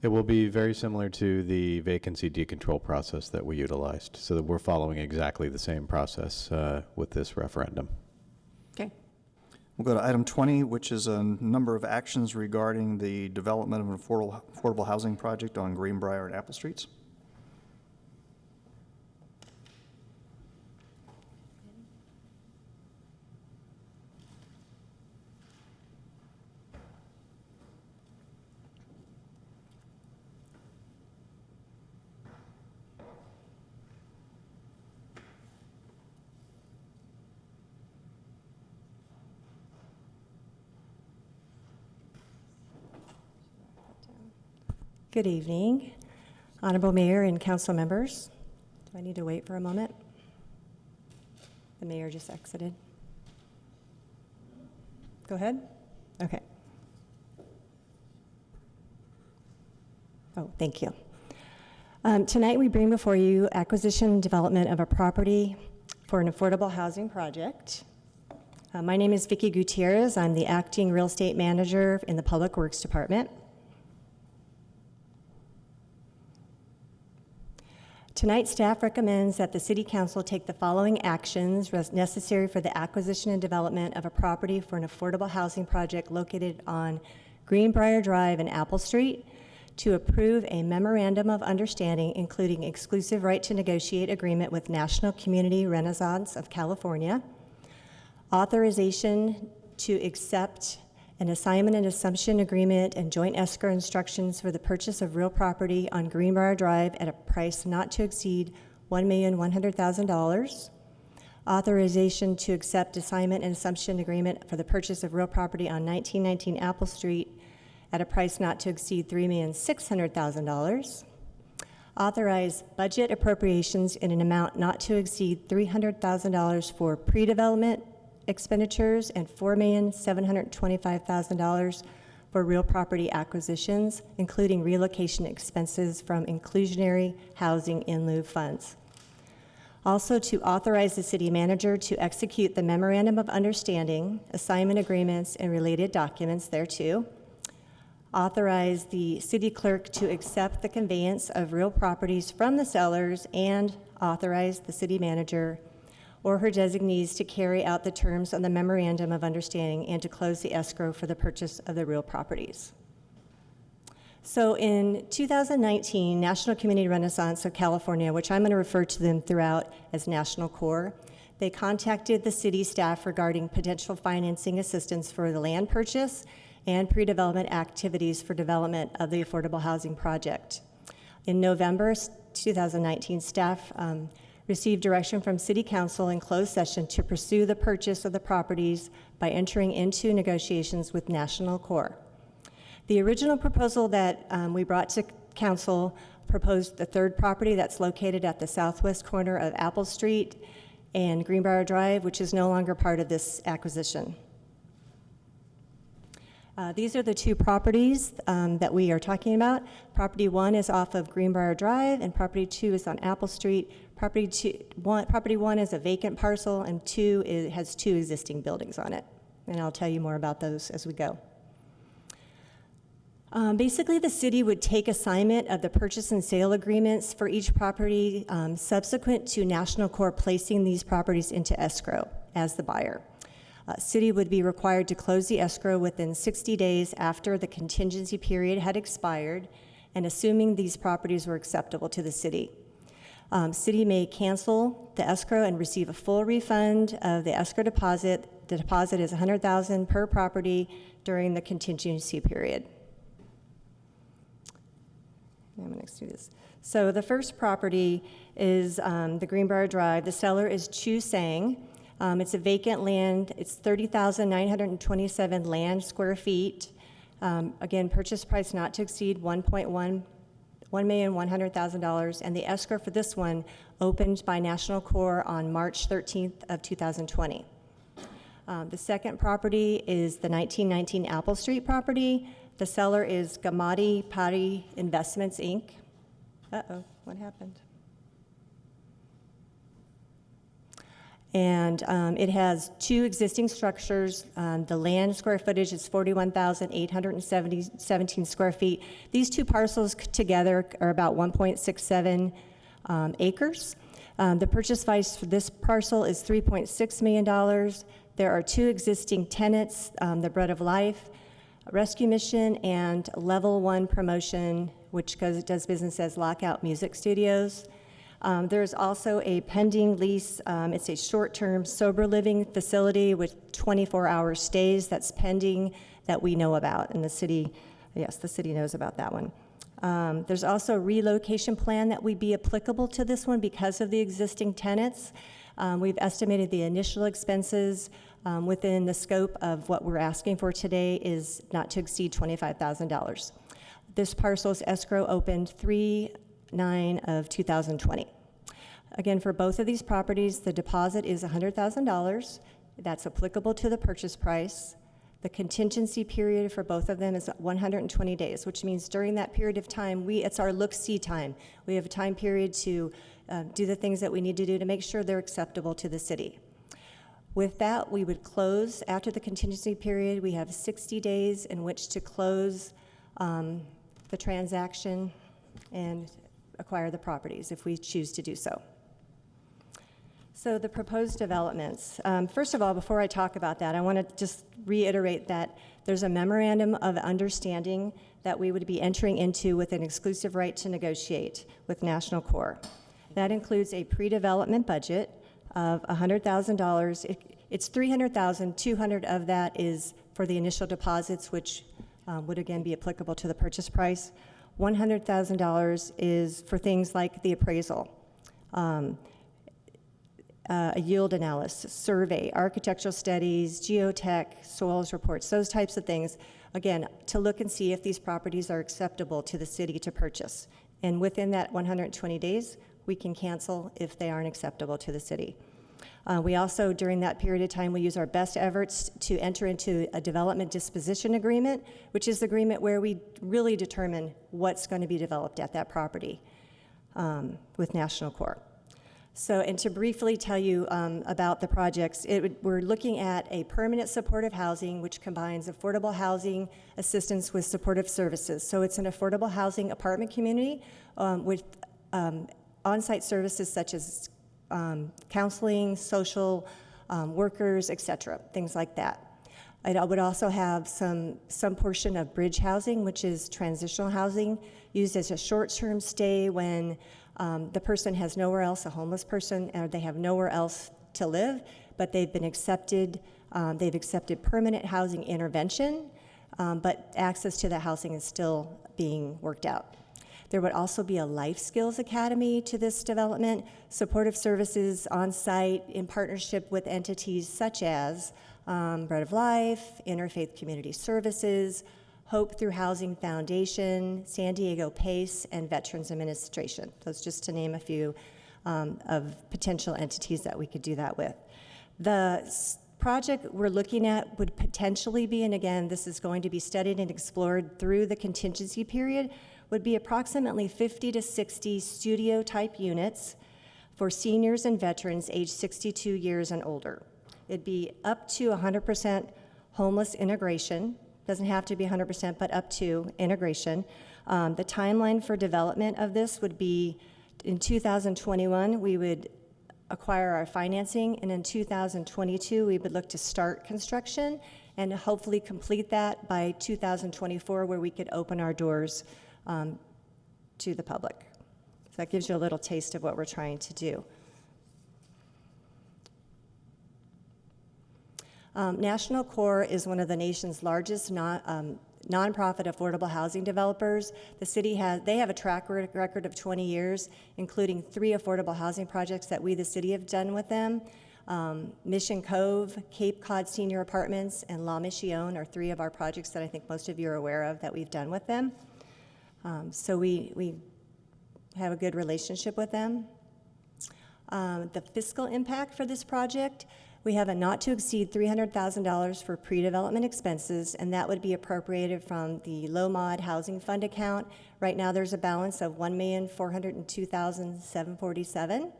It will be very similar to the vacancy decontrol process that we utilized. So that we're following exactly the same process with this referendum. Okay. We'll go to item 20, which is a number of actions regarding the development of an affordable housing project on Greenbrier and Apple Streets. Good evening, Honorable Mayor and council members. Do I need to wait for a moment? The mayor just exited. Go ahead. Okay. Oh, thank you. Tonight, we bring before you acquisition and development of a property for an affordable housing project. My name is Vicki Gutierrez. I'm the acting real estate manager in the Public Works Department. Tonight, staff recommends that the City Council take the following actions necessary for the acquisition and development of a property for an affordable housing project located on Greenbrier Drive and Apple Street, to approve a memorandum of understanding including exclusive right to negotiate agreement with National Community Renaissance of California, authorization to accept an assignment and assumption agreement and joint escrow instructions for the purchase of real property on Greenbrier Drive at a price not to exceed $1,100,000, authorization to accept assignment and assumption agreement for the purchase of real property on 1919 Apple Street at a price not to exceed $3,600,000, authorize budget appropriations in an amount not to exceed $300,000 for pre-development expenditures and $4,725,000 for real property acquisitions, including relocation expenses from inclusionary housing in lieu funds. Also, to authorize the city manager to execute the memorandum of understanding, assignment agreements, and related documents thereto. Authorize the city clerk to accept the conveyance of real properties from the sellers, and authorize the city manager or her designees to carry out the terms of the memorandum of understanding and to close the escrow for the purchase of the real properties. So in 2019, National Community Renaissance of California, which I'm going to refer to them throughout as National Corps, they contacted the city staff regarding potential financing assistance for the land purchase and pre-development activities for development of the affordable housing project. In November 2019, staff received direction from City Council in closed session to pursue the purchase of the properties by entering into negotiations with National Corps. The original proposal that we brought to Council proposed the third property that's located at the southwest corner of Apple Street and Greenbrier Drive, which is no longer part of this acquisition. These are the two properties that we are talking about. Property 1 is off of Greenbrier Drive, and property 2 is on Apple Street. Property 1 is a vacant parcel, and 2 has 2 existing buildings on it. And I'll tell you more about those as we go. Basically, the city would take assignment of the purchase and sale agreements for each property subsequent to National Corps placing these properties into escrow as the buyer. City would be required to close the escrow within 60 days after the contingency period had expired, and assuming these properties were acceptable to the city. City may cancel the escrow and receive a full refund of the escrow deposit. The deposit is $100,000 per property during the contingency period. I'm going to do this. So the first property is the Greenbrier Drive. The seller is Chu Sang. It's a vacant land. It's 30,927 land square feet. Again, purchase price not to exceed $1,100,000, and the escrow for this one opened by National Corps on March 13th of 2020. The second property is the 1919 Apple Street property. The seller is Gamadi Pari Investments, Inc. Uh-oh, what happened? And it has 2 existing structures. The land square footage is 41,817 square feet. These 2 parcels together are about 1.67 acres. The purchase price for this parcel is $3.6 million. There are 2 existing tenants, the Bread of Life Rescue Mission and Level 1 Promotion, which does business as Lockout Music Studios. There's also a pending lease. It's a short-term sober living facility with 24-hour stays that's pending that we know about, and the city knows about that one. There's also a relocation plan that would be applicable to this one because of the existing tenants. We've estimated the initial expenses within the scope of what we're asking for today is not to exceed $25,000. This parcel's escrow opened 3/9 of 2020. Again, for both of these properties, the deposit is $100,000. That's applicable to the purchase price. The contingency period for both of them is 120 days, which means during that period of time, it's our look-see time. We have a time period to do the things that we need to do to make sure they're acceptable to the city. With that, we would close after the contingency period. We have 60 days in which to close the transaction and acquire the properties if we choose to do so. So the proposed developments. First of all, before I talk about that, I want to just reiterate that there's a memorandum of understanding that we would be entering into with an exclusive right to negotiate with National Corps. That includes a pre-development budget of $100,000. It's $300,000. $200,000 of that is for the initial deposits, which would again be applicable to the purchase price. $100,000 is for things like the appraisal, a yield analysis, survey, architectural studies, geotech, soils reports, those types of things, again, to look and see if these properties are acceptable to the city to purchase. And within that 120 days, we can cancel if they aren't acceptable to the city. We also, during that period of time, we use our best efforts to enter into a development disposition agreement, which is the agreement where we really determine what's going to be developed at that property with National Corps. So, and to briefly tell you about the projects, we're looking at a permanent supportive housing, which combines affordable housing assistance with supportive services. So it's an affordable housing apartment community with on-site services such as counseling, social workers, etc., things like that. I would also have some portion of bridge housing, which is transitional housing, used as a short-term stay when the person has nowhere else, a homeless person, or they have nowhere else to live, but they've been accepted, they've accepted permanent housing intervention, but access to that housing is still being worked out. There would also be a life skills academy to this development, supportive services on site in partnership with entities such as Bread of Life, Interfaith Community Services, Hope Through Housing Foundation, San Diego PACE, and Veterans Administration. Those just to name a few of potential entities that we could do that with. The project we're looking at would potentially be, and again, this is going to be studied and explored through the contingency period, would be approximately 50 to 60 studio-type units for seniors and veterans aged 62 years and older. It'd be up to 100% homeless integration. Doesn't have to be 100%, but up to integration. The timeline for development of this would be in 2021, we would acquire our financing, and in 2022, we would look to start construction and hopefully complete that by 2024, where we could open our doors to the public. So that gives you a little taste of what we're trying to do. National Corps is one of the nation's largest nonprofit affordable housing developers. The city they have a track record of 20 years, including 3 affordable housing projects that we, the city, have done with them. Mission Cove, Cape Cod Senior Apartments, and La Mission are 3 of our projects that I think most of you are aware of that we've done with them. So we have a good relationship with them. The fiscal impact for this project, we have a not to exceed $300,000 for pre-development expenses, and that would be appropriated from the low mod housing fund account. Right now there's a balance of $1,402,747.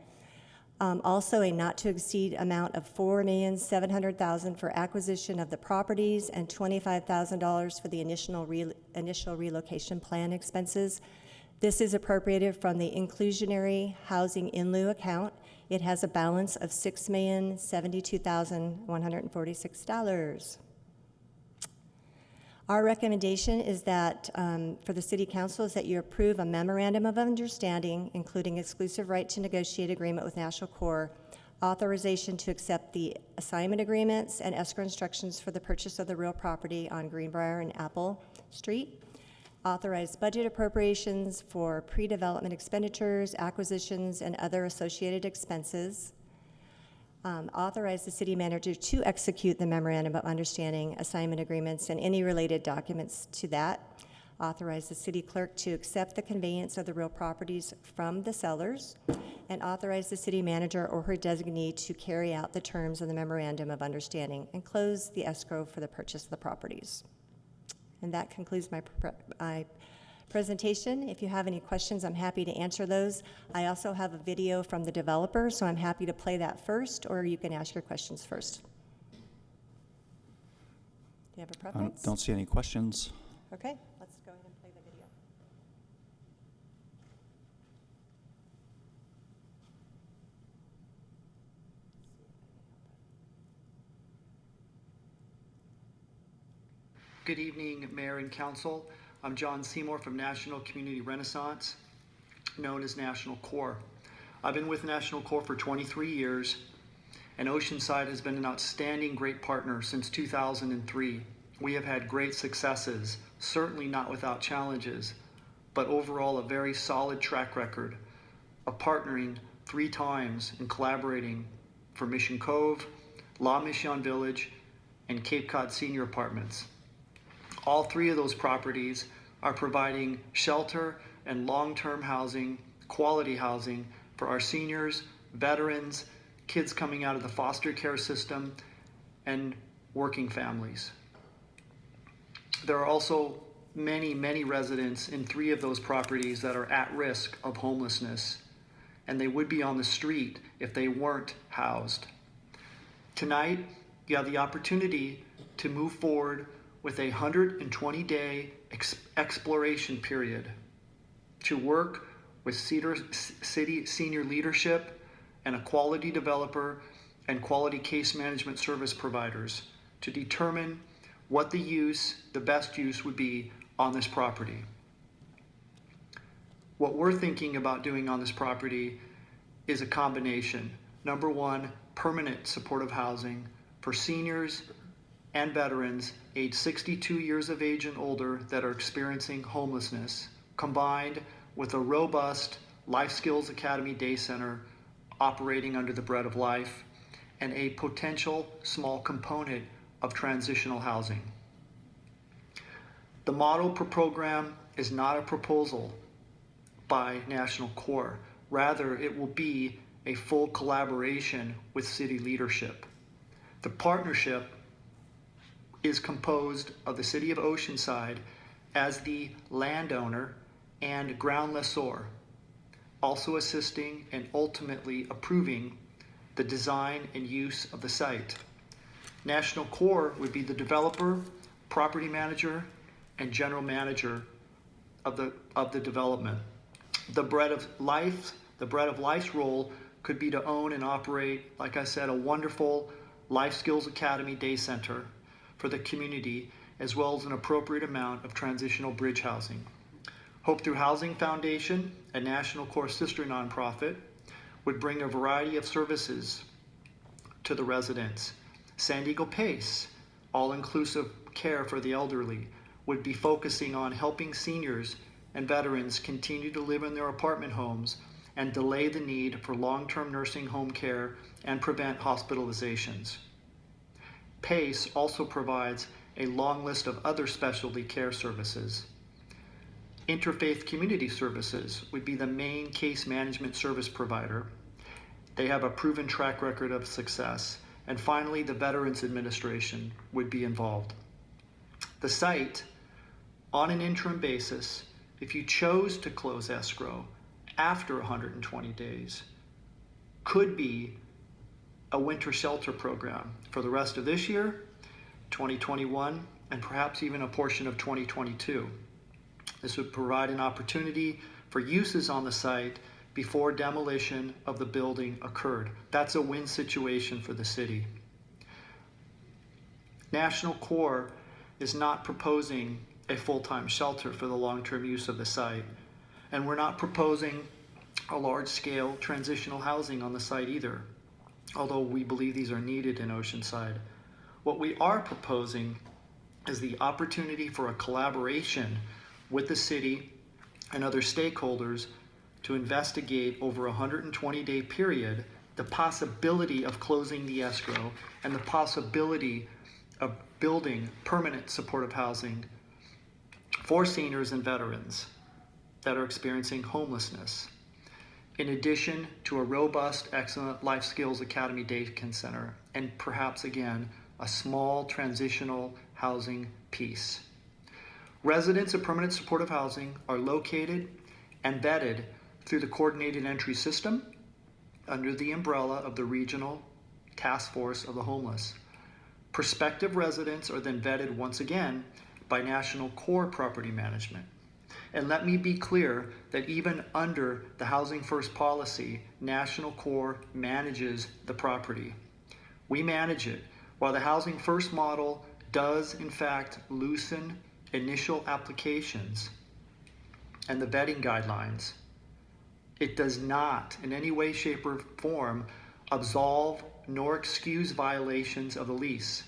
Also a not to exceed amount of $4,700,000 for acquisition of the properties and $25,000 for the initial relocation plan expenses. This is appropriated from the inclusionary housing in lieu account. It has a balance of $6,072,146. Our recommendation is that, for the City Council, is that you approve a memorandum of understanding, including exclusive right to negotiate agreement with National Corps, authorization to accept the assignment agreements and escrow instructions for the purchase of the real property on Greenbrier and Apple Street, authorize budget appropriations for pre-development expenditures, acquisitions, and other associated expenses, authorize the city manager to execute the memorandum of understanding, assignment agreements, and any related documents to that, authorize the city clerk to accept the conveyance of the real properties from the sellers, and authorize the city manager or her designee to carry out the terms of the memorandum of understanding and close the escrow for the purchase of the properties. And that concludes my presentation. If you have any questions, I'm happy to answer those. I also have a video from the developer, so I'm happy to play that first, or you can ask your questions first. Do you have a preference? Don't see any questions. Okay, let's go ahead and play the video. Good evening, Mayor and Council. I'm John Seymour from National Community Renaissance, known as National Core. I've been with National Core for 23 years, and Oceanside has been an outstanding, great partner since 2003. We have had great successes, certainly not without challenges, but overall a very solid track record of partnering 3 times and collaborating for Mission Cove, La Mission Village, and Cape Cod Senior Apartments. All 3 of those properties are providing shelter and long-term housing, quality housing for our seniors, veterans, kids coming out of the foster care system, and working families. There are also many, many residents in 3 of those properties that are at risk of homelessness, and they would be on the street if they weren't housed. Tonight, you have the opportunity to move forward with a 120-day exploration period to work with City senior leadership and a quality developer and quality case management service providers to determine what the best use would be on this property. What we're thinking about doing on this property is a combination. Number 1, permanent supportive housing for seniors and veterans aged 62 years of age and older that are experiencing homelessness, combined with a robust Life Skills Academy Day Center operating under the Bread of Life, and a potential small component of transitional housing. The model per program is not a proposal by National Core. Rather, it will be a full collaboration with city leadership. The partnership is composed of the City of Oceanside as the landowner and ground lessor, also assisting and ultimately approving the design and use of the site. National Core would be the developer, property manager, and general manager of the development. The Bread of Life's role could be to own and operate, like I said, a wonderful Life Skills Academy Day Center for the community, as well as an appropriate amount of transitional bridge housing. Hope Through Housing Foundation, a National Core sister nonprofit, would bring a variety of services to the residents. San Diego PACE, all-inclusive care for the elderly, would be focusing on helping seniors and veterans continue to live in their apartment homes and delay the need for long-term nursing home care and prevent hospitalizations. PACE also provides a long list of other specialty care services. Interfaith Community Services would be the main case management service provider. They have a proven track record of success. And finally, the Veterans Administration would be involved. The site, on an interim basis, if you chose to close escrow after 120 days, could be a winter shelter program for the rest of this year, 2021, and perhaps even a portion of 2022. This would provide an opportunity for uses on the site before demolition of the building occurred. That's a win situation for the city. National Core is not proposing a full-time shelter for the long-term use of the site, and we're not proposing a large-scale transitional housing on the site either, although we believe these are needed in Oceanside. What we are proposing is the opportunity for a collaboration with the city and other stakeholders to investigate over a 120-day period the possibility of closing the escrow and the possibility of building permanent supportive housing for seniors and veterans that are experiencing homelessness, in addition to a robust, excellent Life Skills Academy Day-Can Center, and perhaps again, a small transitional housing piece. Residents of permanent supportive housing are located and vetted through the coordinated entry system under the umbrella of the Regional Task Force of the Homeless. Prospective residents are then vetted once again by National Core Property Management. And let me be clear that even under the Housing First policy, National Core manages the property. We manage it, while the Housing First model does in fact loosen initial applications and the vetting guidelines. It does not in any way, shape, or form absolve nor excuse violations of the lease.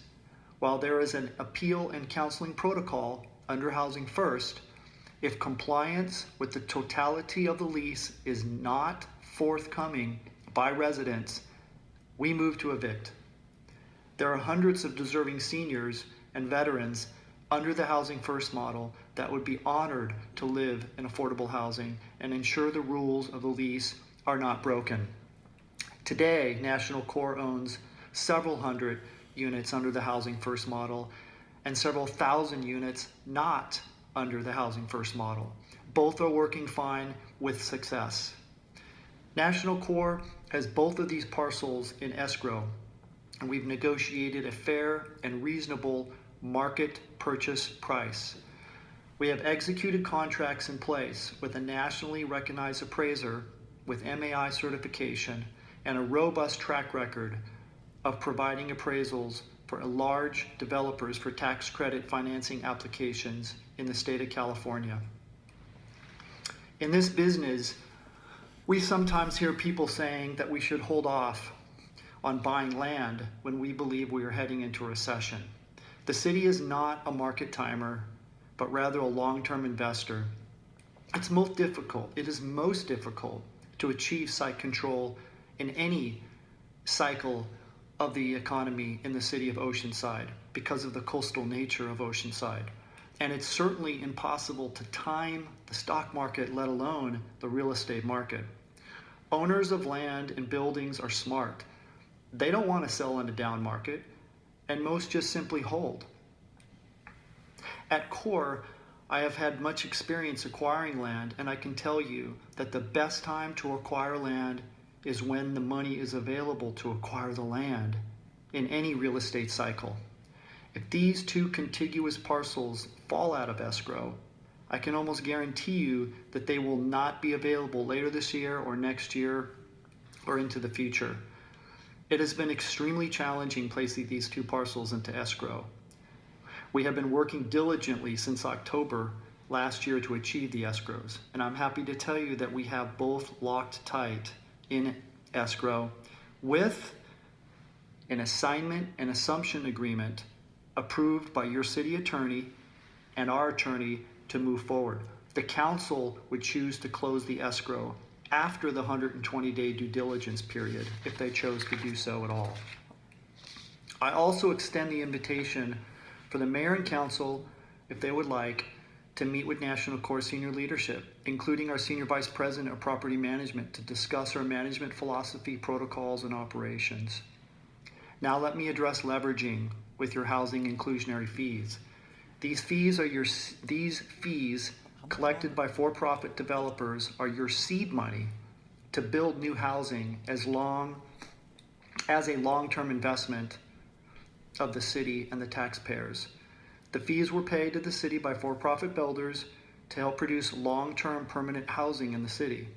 While there is an appeal and counseling protocol under Housing First, if compliance with the totality of the lease is not forthcoming by residents, we move to evict. There are hundreds of deserving seniors and veterans under the Housing First model that would be honored to live in affordable housing and ensure the rules of the lease are not broken. Today, National Core owns several hundred units under the Housing First model and several thousand units not under the Housing First model. Both are working fine with success. National Core has both of these parcels in escrow, and we've negotiated a fair and reasonable market purchase price. We have executed contracts in place with a nationally recognized appraiser with MAI certification and a robust track record of providing appraisals for large developers for tax credit financing applications in the state of California. In this business, we sometimes hear people saying that we should hold off on buying land when we believe we are heading into a recession. The city is not a market timer, but rather a long-term investor. It is most difficult to achieve site control in any cycle of the economy in the city of Oceanside because of the coastal nature of Oceanside. And it's certainly impossible to time the stock market, let alone the real estate market. Owners of land and buildings are smart. They don't want to sell in a down market, and most just simply hold. At Core, I have had much experience acquiring land, and I can tell you that the best time to acquire land is when the money is available to acquire the land in any real estate cycle. If these two contiguous parcels fall out of escrow, I can almost guarantee you that they will not be available later this year or next year or into the future. It has been extremely challenging placing these two parcels into escrow. We have been working diligently since October last year to achieve the escrows, and I'm happy to tell you that we have both locked tight in escrow with an assignment and assumption agreement approved by your city attorney and our attorney to move forward. The council would choose to close the escrow after the 120-day due diligence period if they chose to do so at all. I also extend the invitation for the mayor and council, if they would like, to meet with National Core senior leadership, including our Senior Vice President of Property Management, to discuss our management philosophy, protocols, and operations. Now let me address leveraging with your housing inclusionary fees. These fees collected by for-profit developers are your seed money to build new housing as a long-term investment of the city and the taxpayers. The fees were paid to the city by for-profit builders to help produce long-term permanent housing in the city.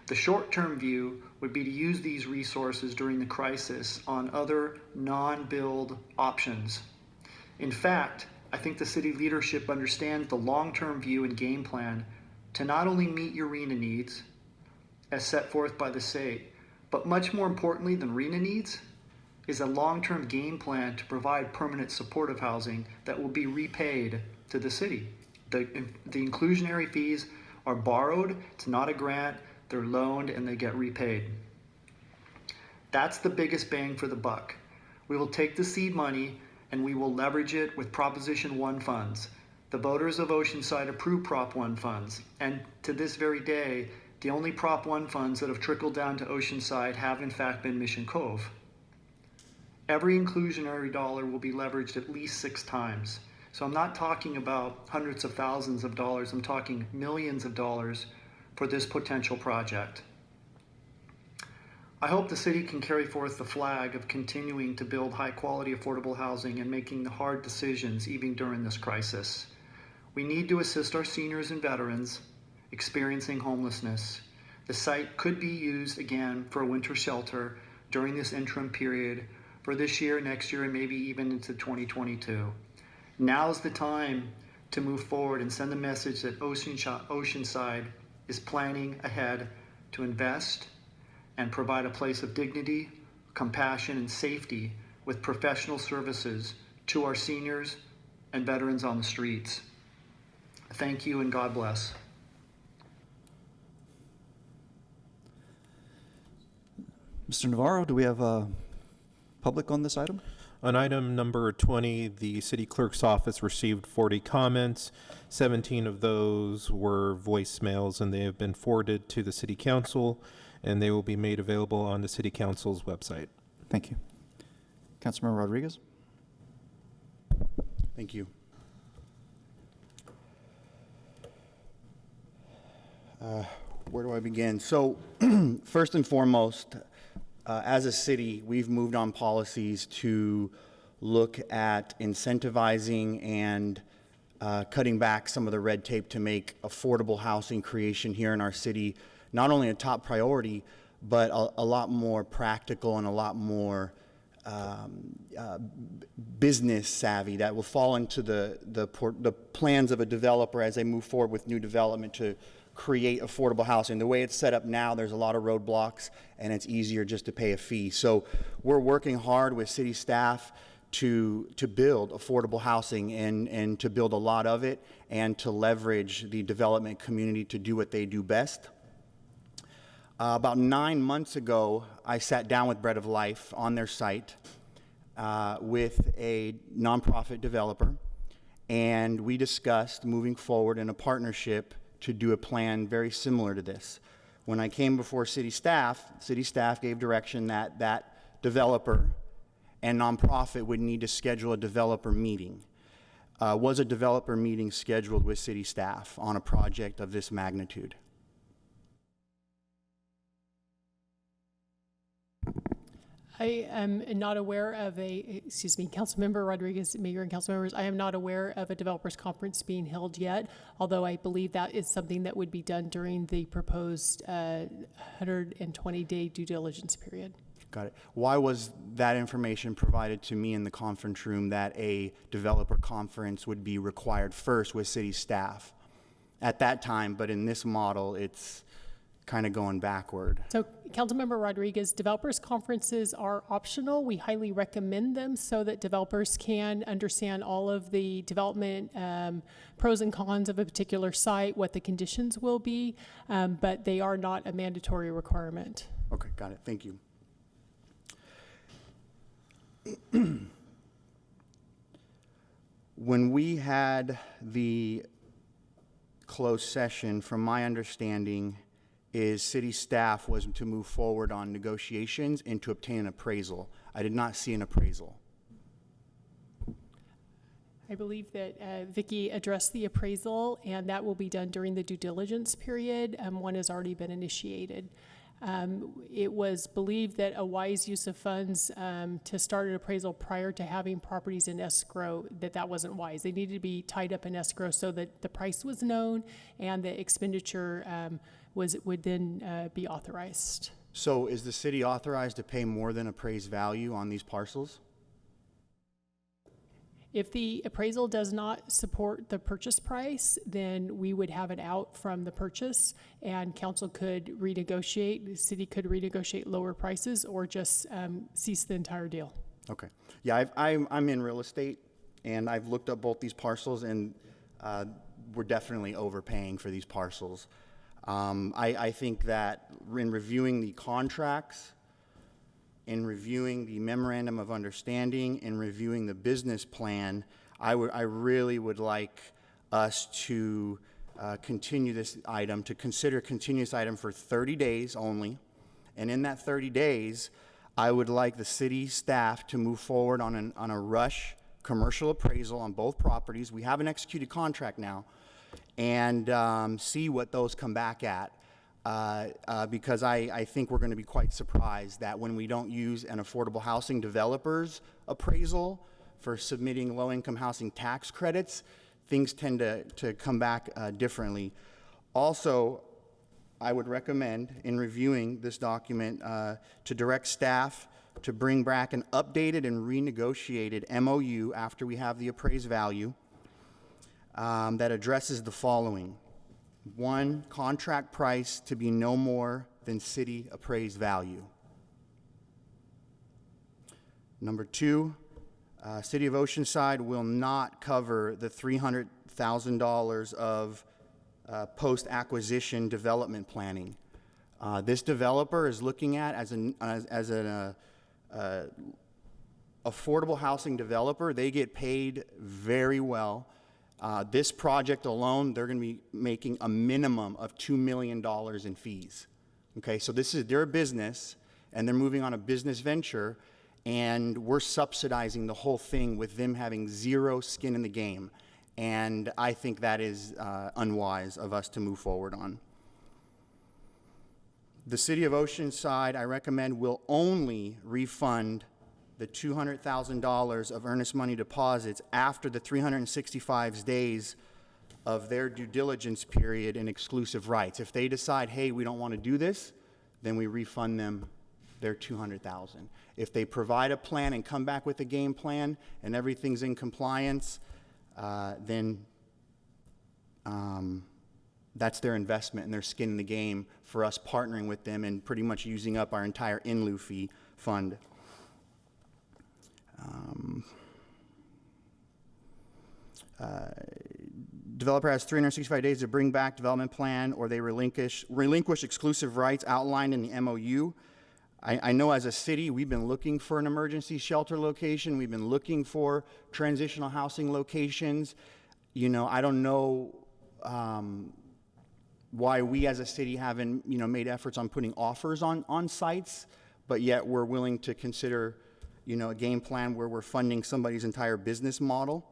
The short-term view would be to use these resources during the crisis on other non-build options. In fact, I think the city leadership understands the long-term view and game plan to not only meet your RENA needs as set forth by the state, but much more importantly than RENA needs is a long-term game plan to provide permanent supportive housing that will be repaid to the city. The inclusionary fees are borrowed, it's not a grant, they're loaned and they get repaid. That's the biggest bang for the buck. We will take the seed money and we will leverage it with Proposition 1 funds. The voters of Oceanside approved Prop 1 funds, and to this very day, the only Prop 1 funds that have trickled down to Oceanside have in fact been Mission Cove. Every inclusionary dollar will be leveraged at least 6 times. So I'm not talking about hundreds of thousands of dollars, I'm talking millions of dollars for this potential project. I hope the city can carry forth the flag of continuing to build high-quality affordable housing and making the hard decisions even during this crisis. We need to assist our seniors and veterans experiencing homelessness. The site could be used again for a winter shelter during this interim period for this year, next year, and maybe even into 2022. Now's the time to move forward and send the message that Oceanside is planning ahead to invest and provide a place of dignity, compassion, and safety with professional services to our seniors and veterans on the streets. Thank you and God bless. Mr. Navarro, do we have public on this item? On item number 20, the city clerk's office received 40 comments. 17 of those were voicemails, and they have been forwarded to the city council, and they will be made available on the city council's website. Thank you. Councilmember Rodriguez? Thank you. Where do I begin? So first and foremost, as a city, we've moved on policies to look at incentivizing and cutting back some of the red tape to make affordable housing creation here in our city not only a top priority, but a lot more practical and a lot more business savvy that will fall into the plans of a developer as they move forward with new development to create affordable housing. The way it's set up now, there's a lot of roadblocks, and it's easier just to pay a fee. So we're working hard with city staff to build affordable housing and to build a lot of it and to leverage the development community to do what they do best. About 9 months ago, I sat down with Bread of Life on their site with a nonprofit developer, and we discussed moving forward in a partnership to do a plan very similar to this. When I came before city staff gave direction that that developer and nonprofit would need to schedule a developer meeting. Was a developer meeting scheduled with city staff on a project of this magnitude? I am not aware of Councilmember Rodriguez, Mayor and council members, I am not aware of a developers conference being held yet, although I believe that is something that would be done during the proposed 120-day due diligence period. Got it. Why was that information provided to me in the conference room that a developer conference would be required first with city staff at that time, but in this model, it's kind of going backward? So, Councilmember Rodriguez, developers conferences are optional. We highly recommend them so that developers can understand all of the development pros and cons of a particular site, what the conditions will be, but they are not a mandatory requirement. Okay, got it. Thank you. When we had the closed session, from my understanding, is city staff was to move forward on negotiations and to obtain an appraisal. I did not see an appraisal. I believe that Vicki addressed the appraisal, and that will be done during the due diligence period. One has already been initiated. It was believed that a wise use of funds to start an appraisal prior to having properties in escrow, that wasn't wise. They needed to be tied up in escrow so that the price was known and the expenditure would then be authorized. So is the city authorized to pay more than appraised value on these parcels? If the appraisal does not support the purchase price, then we would have it out from the purchase, and council could renegotiate, the city could renegotiate lower prices, or just cease the entire deal. Okay. Yeah, I'm in real estate, and I've looked up both these parcels, and we're definitely overpaying for these parcels. I think that in reviewing the contracts, in reviewing the memorandum of understanding, in reviewing the business plan, I really would like us to continue this item, to consider continuous item for 30 days only. And in that 30 days, I would like the city staff to move forward on a rush commercial appraisal on both properties. We have an executed contract now, and see what those come back at. Because I think we're going to be quite surprised that when we don't use an affordable housing developer's appraisal for submitting low-income housing tax credits, things tend to come back differently. Also, I would recommend, in reviewing this document, to direct staff to bring back an updated and renegotiated MOU after we have the appraised value that addresses the following. 1, contract price to be no more than city appraised value. Number 2, City of Oceanside will not cover the $300,000 of post-acquisition development planning. This developer is looking at, as an affordable housing developer, they get paid very well. This project alone, they're going to be making a minimum of $2 million in fees. Okay, so this is their business, and they're moving on a business venture, and we're subsidizing the whole thing with them having zero skin in the game. And I think that is unwise of us to move forward on. The City of Oceanside, I recommend, will only refund the $200,000 of earnest money deposits after the 365 days of their due diligence period and exclusive rights. If they decide, hey, we don't want to do this, then we refund them their $200,000. If they provide a plan and come back with a game plan and everything's in compliance, then that's their investment and their skin in the game for us partnering with them and pretty much using up our entire in lieu fee fund. Developer has 365 days to bring back development plan, or they relinquish exclusive rights outlined in the MOU. I know as a city, we've been looking for an emergency shelter location. We've been looking for transitional housing locations. You know, I don't know why we as a city haven't, made efforts on putting offers on sites, but yet we're willing to consider, a game plan where we're funding somebody's entire business model.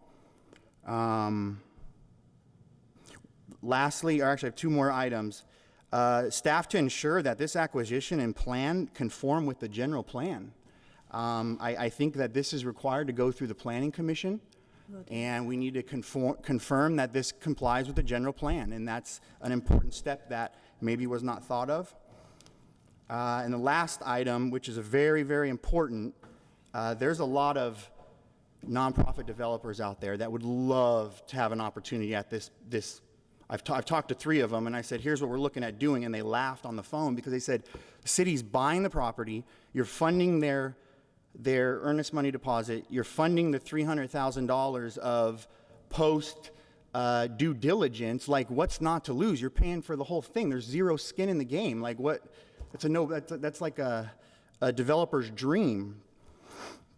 Lastly, or actually I have 2 more items. Staff to ensure that this acquisition and plan conform with the general plan. I think that this is required to go through the Planning Commission, and we need to confirm that this complies with the general plan, and that's an important step that maybe was not thought of. And the last item, which is a very, very important, there's a lot of nonprofit developers out there that would love to have an opportunity at this. I've talked to 3 of them, and I said, here's what we're looking at doing, and they laughed on the phone because they said, the city's buying the property, you're funding their earnest money deposit, you're funding the $300,000 of post due diligence. Like, what's not to lose? You're paying for the whole thing. There's zero skin in the game. Like, what? That's like a developer's dream.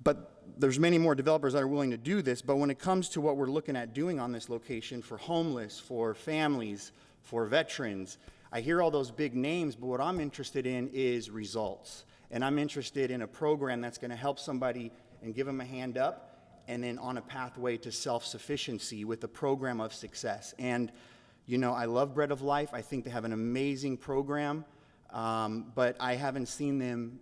But there's many more developers that are willing to do this, but when it comes to what we're looking at doing on this location for homeless, for families, for veterans, I hear all those big names, but what I'm interested in is results. And I'm interested in a program that's going to help somebody and give them a hand up, and then on a pathway to self-sufficiency with a program of success. And, I love Bread of Life. I think they have an amazing program, but I haven't seen them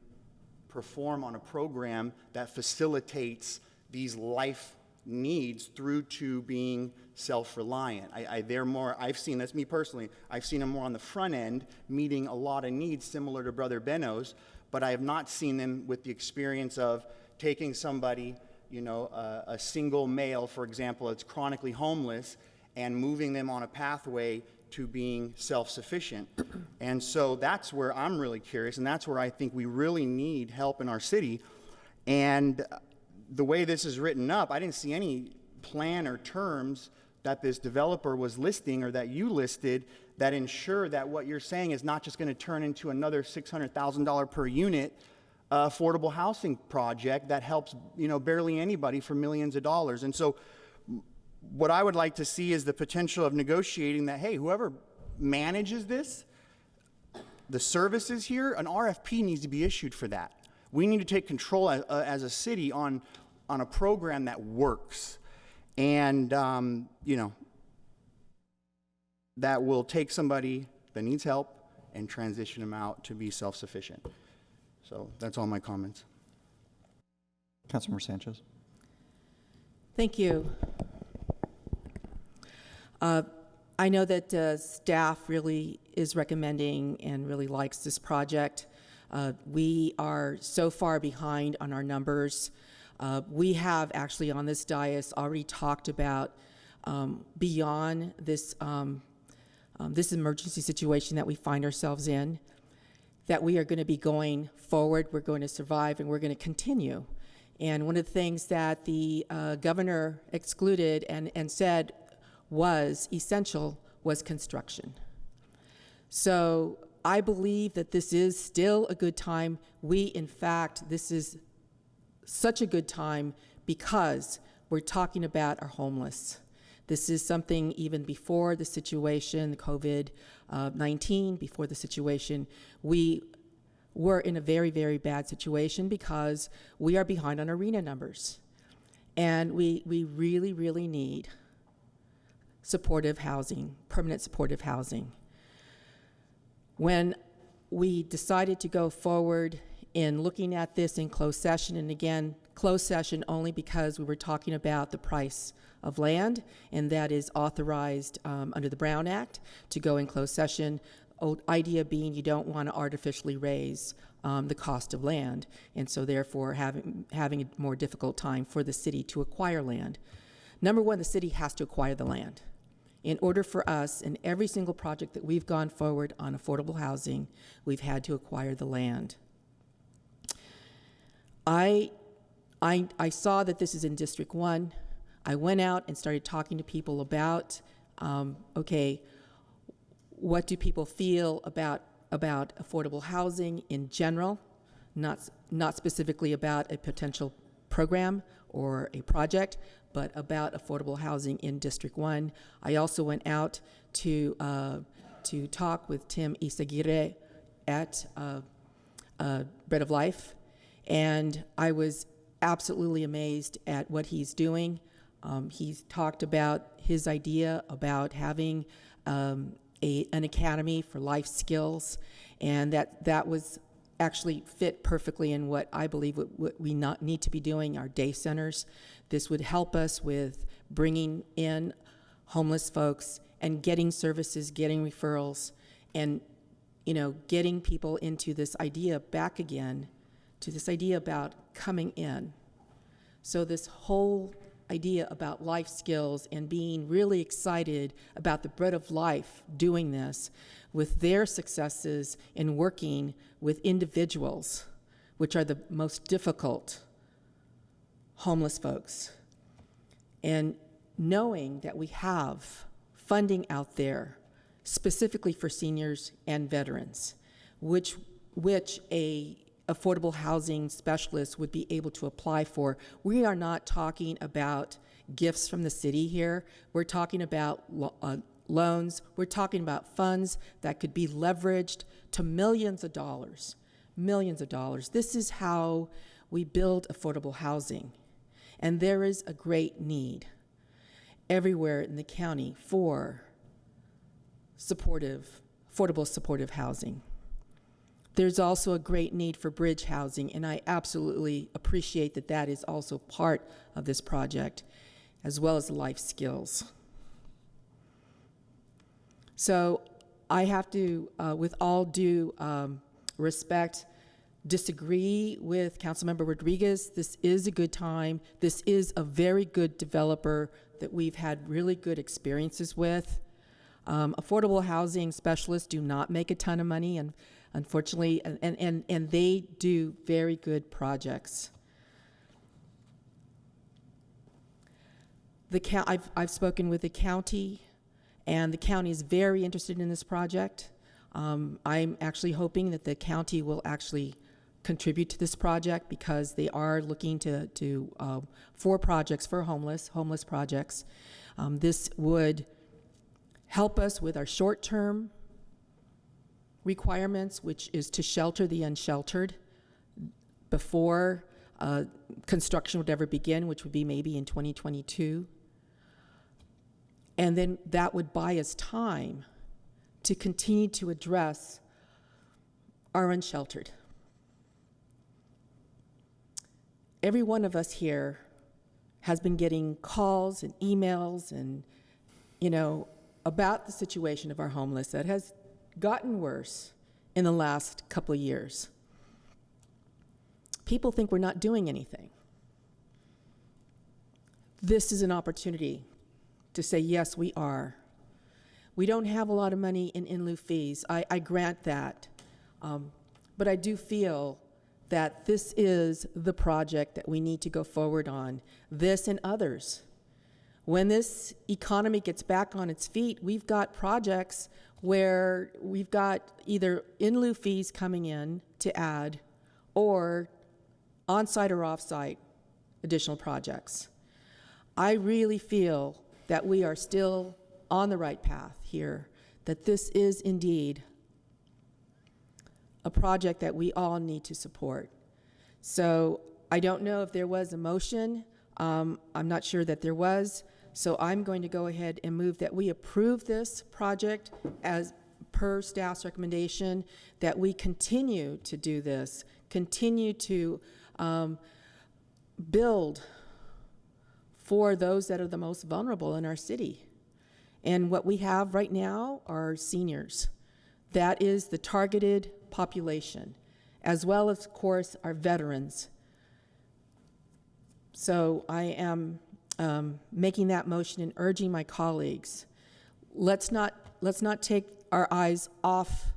perform on a program that facilitates these life needs through to being self-reliant. I've seen, that's me personally, I've seen them more on the front end, meeting a lot of needs similar to Brother Benno's, but I have not seen them with the experience of taking somebody, a single male, for example, that's chronically homeless, and moving them on a pathway to being self-sufficient. And so that's where I'm really curious, and that's where I think we really need help in our city. And the way this is written up, I didn't see any plan or terms that this developer was listing or that you listed that ensure that what you're saying is not just going to turn into another $600,000 per unit affordable housing project that helps, barely anybody for millions of dollars. And so what I would like to see is the potential of negotiating that, hey, whoever manages this, the services here, an RFP needs to be issued for that. We need to take control as a city on a program that works. And, you know, that will take somebody that needs help and transition them out to be self-sufficient. So that's all my comments. Councilmember Sanchez. Thank you. I know that staff really is recommending and really likes this project. We are so far behind on our numbers. We have actually on this dais already talked about beyond this, this emergency situation that we find ourselves in, that we are going to be going forward, we're going to survive, and we're going to continue. And one of the things that the governor excluded and said was essential was construction. So I believe that this is still a good time. In fact, this is such a good time because we're talking about our homeless. This is something even before the situation, the COVID-19, before the situation, we were in a very, very bad situation because we are behind on arena numbers. And we really, really need supportive housing, permanent supportive housing. When we decided to go forward in looking at this in closed session, and again, closed session only because we were talking about the price of land, and that is authorized under the Brown Act to go in closed session. Idea being you don't want to artificially raise the cost of land, and so therefore having a more difficult time for the city to acquire land. Number one, the city has to acquire the land. In order for us, in every single project that we've gone forward on affordable housing, we've had to acquire the land. I saw that this is in District 1. I went out and started talking to people about, okay, what do people feel about affordable housing in general, not specifically about a potential program or a project, but about affordable housing in District 1. I also went out to talk with Tim Isaguirre at Bread of Life, and I was absolutely amazed at what he's doing. He's talked about his idea about having an academy for life skills, and that was actually fit perfectly in what I believe what we need to be doing, our day centers. This would help us with bringing in homeless folks and getting services, getting referrals, and getting people into this idea back again, to this idea about coming in. So this whole idea about life skills and being really excited about the Bread of Life doing this with their successes in working with individuals, which are the most difficult homeless folks. And knowing that we have funding out there specifically for seniors and veterans, which a affordable housing specialist would be able to apply for. We are not talking about gifts from the city here. We're talking about loans. We're talking about funds that could be leveraged to millions of dollars. Millions of dollars. This is how we build affordable housing. And there is a great need everywhere in the county for affordable supportive housing. There's also a great need for bridge housing, and I absolutely appreciate that that is also part of this project, as well as life skills. So I have to, with all due respect, disagree with Councilmember Rodriguez. This is a good time. This is a very good developer that we've had really good experiences with. Affordable housing specialists do not make a ton of money, and unfortunately, and they do very good projects. I've spoken with the county, and the county is very interested in this project. I'm actually hoping that the county will actually contribute to this project because they are looking for projects for homeless projects. This would help us with our short-term requirements, which is to shelter the unsheltered before construction would ever begin, which would be maybe in 2022. And then that would buy us time to continue to address our unsheltered. Every one of us here has been getting calls and emails and, about the situation of our homeless that has gotten worse in the last couple of years. People think we're not doing anything. This is an opportunity to say, yes, we are. We don't have a lot of money in lieu fees. I grant that. But I do feel that this is the project that we need to go forward on, this and others. When this economy gets back on its feet, we've got projects where we've got either in lieu fees coming in to add or on-site or off-site additional projects. I really feel that we are still on the right path here, that this is indeed a project that we all need to support. So I don't know if there was a motion. I'm not sure that there was. So I'm going to go ahead and move that we approve this project as per staff's recommendation, that we continue to do this, continue to build for those that are the most vulnerable in our city. And what we have right now are seniors. That is the targeted population, as well as, of course, our veterans. So I am making that motion and urging my colleagues, let's not take our eyes off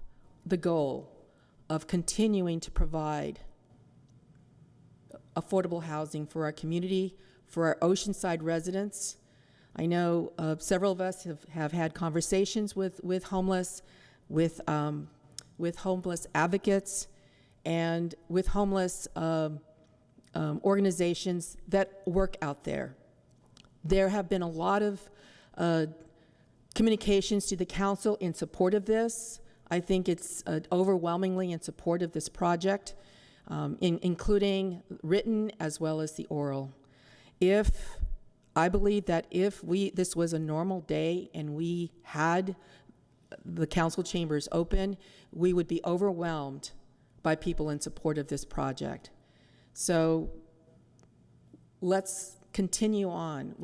the goal of continuing to provide affordable housing for our community, for our Oceanside residents. I know several of us have had conversations with homeless, with homeless advocates, and with homeless organizations that work out there. There have been a lot of communications to the council in support of this. I think it's overwhelmingly in support of this project, including written as well as the oral. I believe that if this was a normal day and we had the council chambers open, we would be overwhelmed by people in support of this project. So let's continue on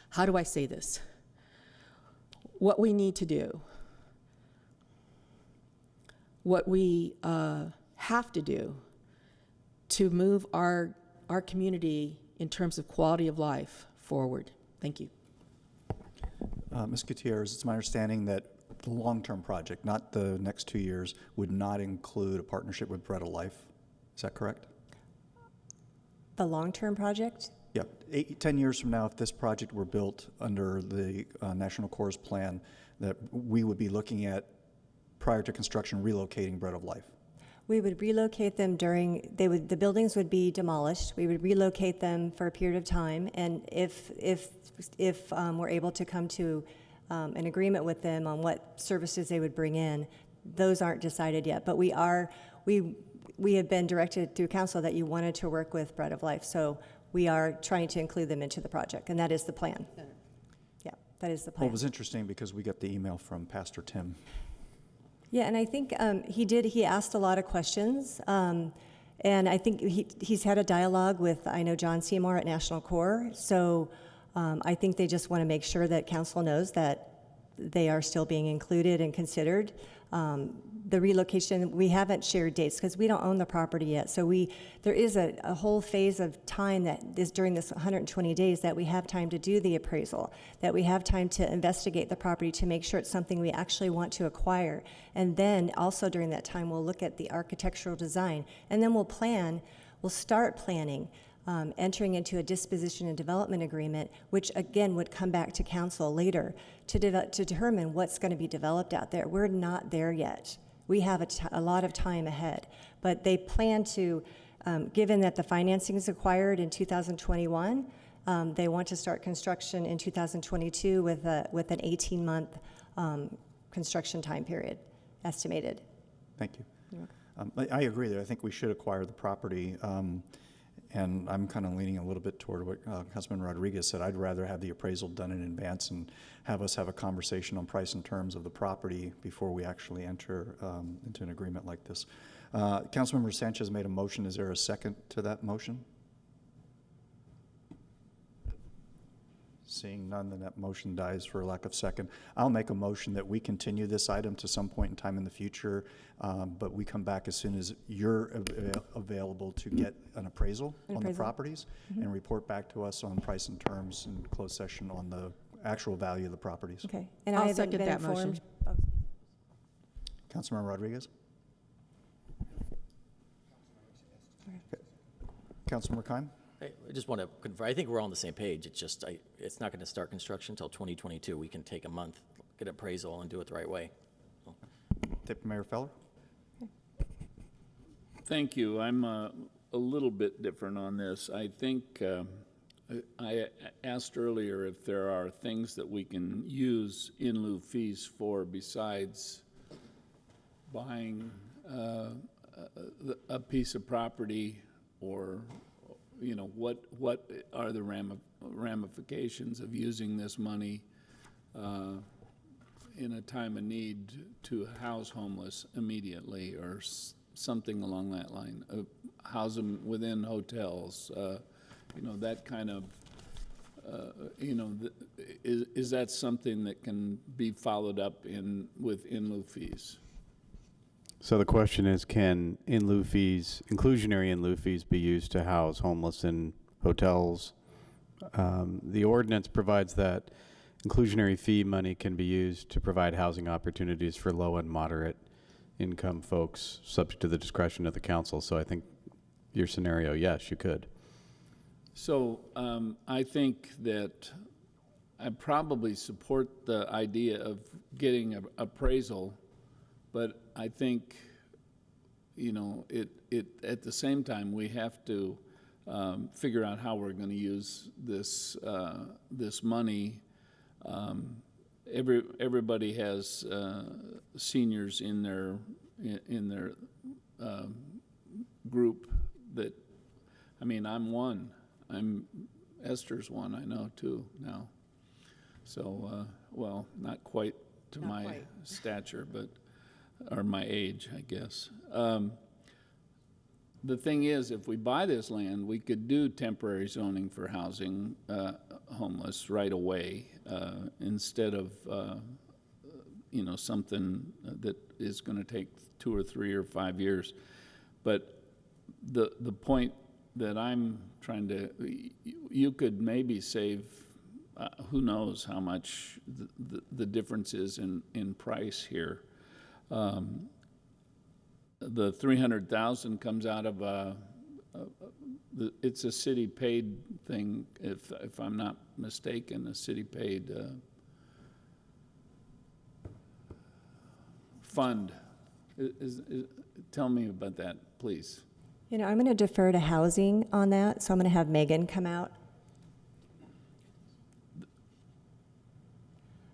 how do I say this? What we need to do, what we have to do to move our community in terms of quality of life forward. Thank you. Ms. Gutierrez, it's my understanding that the long-term project, not the next 2 years, would not include a partnership with Bread of Life. Is that correct? The long-term project? Yeah, 10 years from now, if this project were built under the National Corps plan, that we would be looking at, prior to construction, relocating Bread of Life. We would relocate them the buildings would be demolished. We would relocate them for a period of time, and if we're able to come to an agreement with them on what services they would bring in, those aren't decided yet. But we have been directed through council that you wanted to work with Bread of Life, so we are trying to include them into the project, and that is the plan. Yeah, that is the plan. Well, it was interesting because we got the email from Pastor Tim. Yeah, and I think he asked a lot of questions, and I think he's had a dialogue with, I know, John Seymour at National Corps, so I think they just want to make sure that council knows that they are still being included and considered. The relocation, we haven't shared dates because we don't own the property yet, so there is a whole phase of time that is during this 120 days that we have time to do the appraisal, that we have time to investigate the property to make sure it's something we actually want to acquire. And then also during that time, we'll look at the architectural design, and then we'll start planning, entering into a disposition and development agreement, which again would come back to council later to determine what's going to be developed out there. We're not there yet. We have a lot of time ahead, but they plan to, given that the financing is acquired in 2021, They want to start construction in 2022 with an 18-month construction time period estimated. Thank you. I agree there. I think we should acquire the property. And I'm kind of leaning a little bit toward what Councilman Rodriguez said. I'd rather have the appraisal done in advance and have us have a conversation on price and terms of the property before we actually enter into an agreement like this. Councilmember Sanchez made a motion. Is there a second to that motion? Seeing none, then that motion dies for lack of second. I'll make a motion that we continue this item to some point in time in the future, but we come back as soon as you're available to get an appraisal on the properties and report back to us on price and terms in closed session on the actual value of the properties. Okay. And I'll I haven't second been that motion. informed. Oh, Councilmember Rodriguez? Councilmember Kime? I just want to confirm, I think we're all on the same page. It's just, it's not going to start construction until 2022. We can take a month, get an appraisal, and do it the right way. Deputy Mayor Feller? Thank you. I'm a little bit different on this. I think I asked earlier if there are things that we can use in lieu fees for besides buying a piece of property, or what are the ramifications of using this money in a time of need to house homeless immediately, or something along that line, house them within hotels, that kind of, is that something that can be followed up with in lieu fees? So the question is, can in lieu fees, inclusionary in lieu fees, be used to house homeless in hotels? The ordinance provides that inclusionary fee money can be used to provide housing opportunities for low and moderate income folks, subject to the discretion of the council. So I think your scenario, yes, you could. So I think that I probably support the idea of getting an appraisal, but I think, at the same time, we have to figure out how we're going to use this money. Everybody has seniors in their group that, I'm one. Esther's one, I know too now. So, well, not quite to my stature, but or my age, I guess. The thing is, if we buy this land, we could do temporary zoning for housing homeless right away instead of, something that is going to take 2 or 3 or 5 years. But the point that I'm trying to, you could maybe save, who knows how much the difference is in price here. The $300,000 comes out of it's a city paid thing, if I'm not mistaken, a city paid fund. Tell me about that, please. I'm going to defer to housing on that, so I'm going to have Megan come out.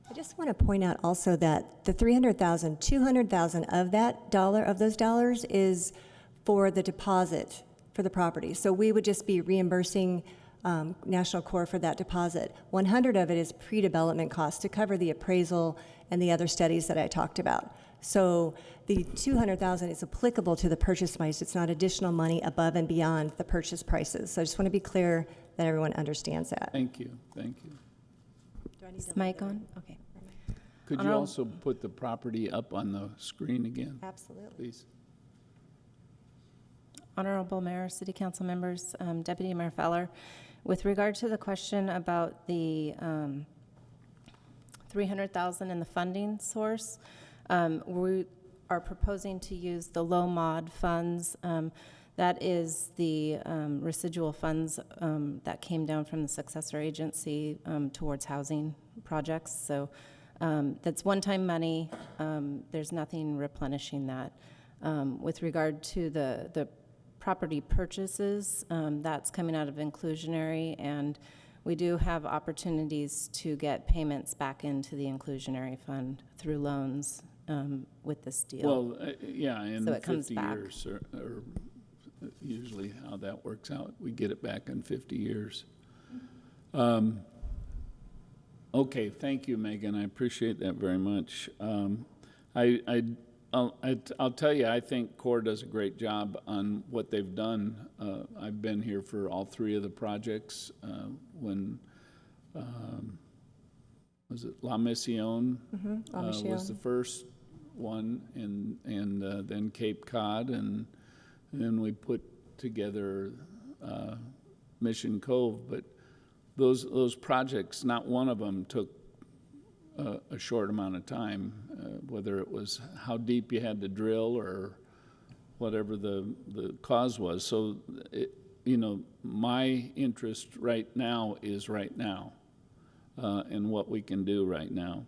I just want to point out also that the $300,000, $200,000 of those dollars is for the deposit for the property. So we would just be reimbursing National Corps for that deposit. 100 of it is pre-development costs to cover the appraisal and the other studies that I talked about. So the $200,000 is applicable to the purchase price. It's not additional money above and beyond the purchase prices. So I just want to be clear that everyone understands that. Thank you, thank you. Is the mic on? Okay. Could you also put the property up on the screen again? Absolutely. Please. Honorable Mayor, City Council members, Deputy Mayor Feller, with regard to the question about the $300,000 in the funding source, we are proposing to use the low mod funds. That is the residual funds that came down from the successor agency towards housing projects. So that's one-time money. There's nothing replenishing that. With regard to the property purchases, that's coming out of inclusionary, and we do have opportunities to get payments back into the inclusionary fund through loans with this deal. Well, yeah, in So it comes 50 back. years, or usually how that works out. We get it back in 50 years. Okay, thank you, Megan. I appreciate that very much. I'll tell you, I think CORE does a great job on what they've done. I've been here for all three of the projects. When was it La Mission? La Was Mission. the first one, and then Cape Cod, and then we put together Mission Cove. But those projects, not one of them took a short amount of time, whether it was how deep you had to drill or whatever the cause was. So, my interest right now is right now, and what we can do right now.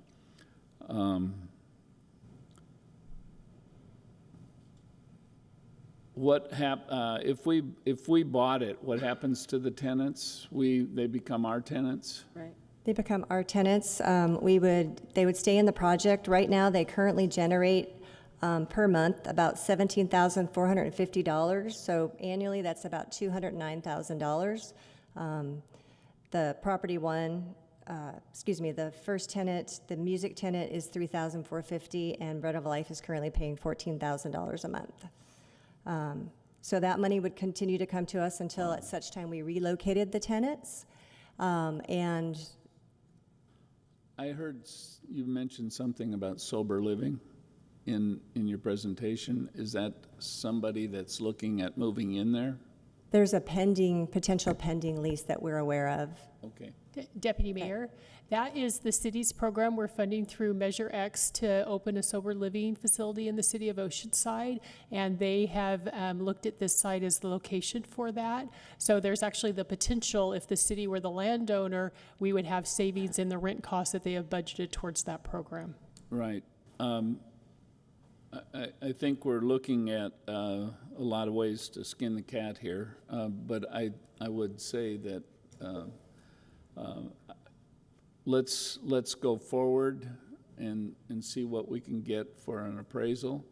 If we bought it? What happens to the tenants? They become our tenants. Right. They become our tenants. They would stay in the project. Right now, they currently generate per month about $17,450. So annually, that's about $209,000. The the first tenant, the music tenant, is $3,450, and Bread of Life is currently paying $14,000 a month. So that money would continue to come to us until at such time we relocated the tenants. And I heard you mention something about sober living in your presentation. Is that somebody that's looking at moving in there? there's a potential pending lease that we're aware of. Okay. Deputy Mayor, that is the city's program. We're funding through Measure X to open a sober living facility in the city of Oceanside, and they have looked at this site as the location for that. So there's actually the potential, if the city were the landowner, we would have savings in the rent costs that they have budgeted towards that program. Right. I think we're looking at a lot of ways to skin the cat here, but I would say that let's go forward and see what we can get for an appraisal,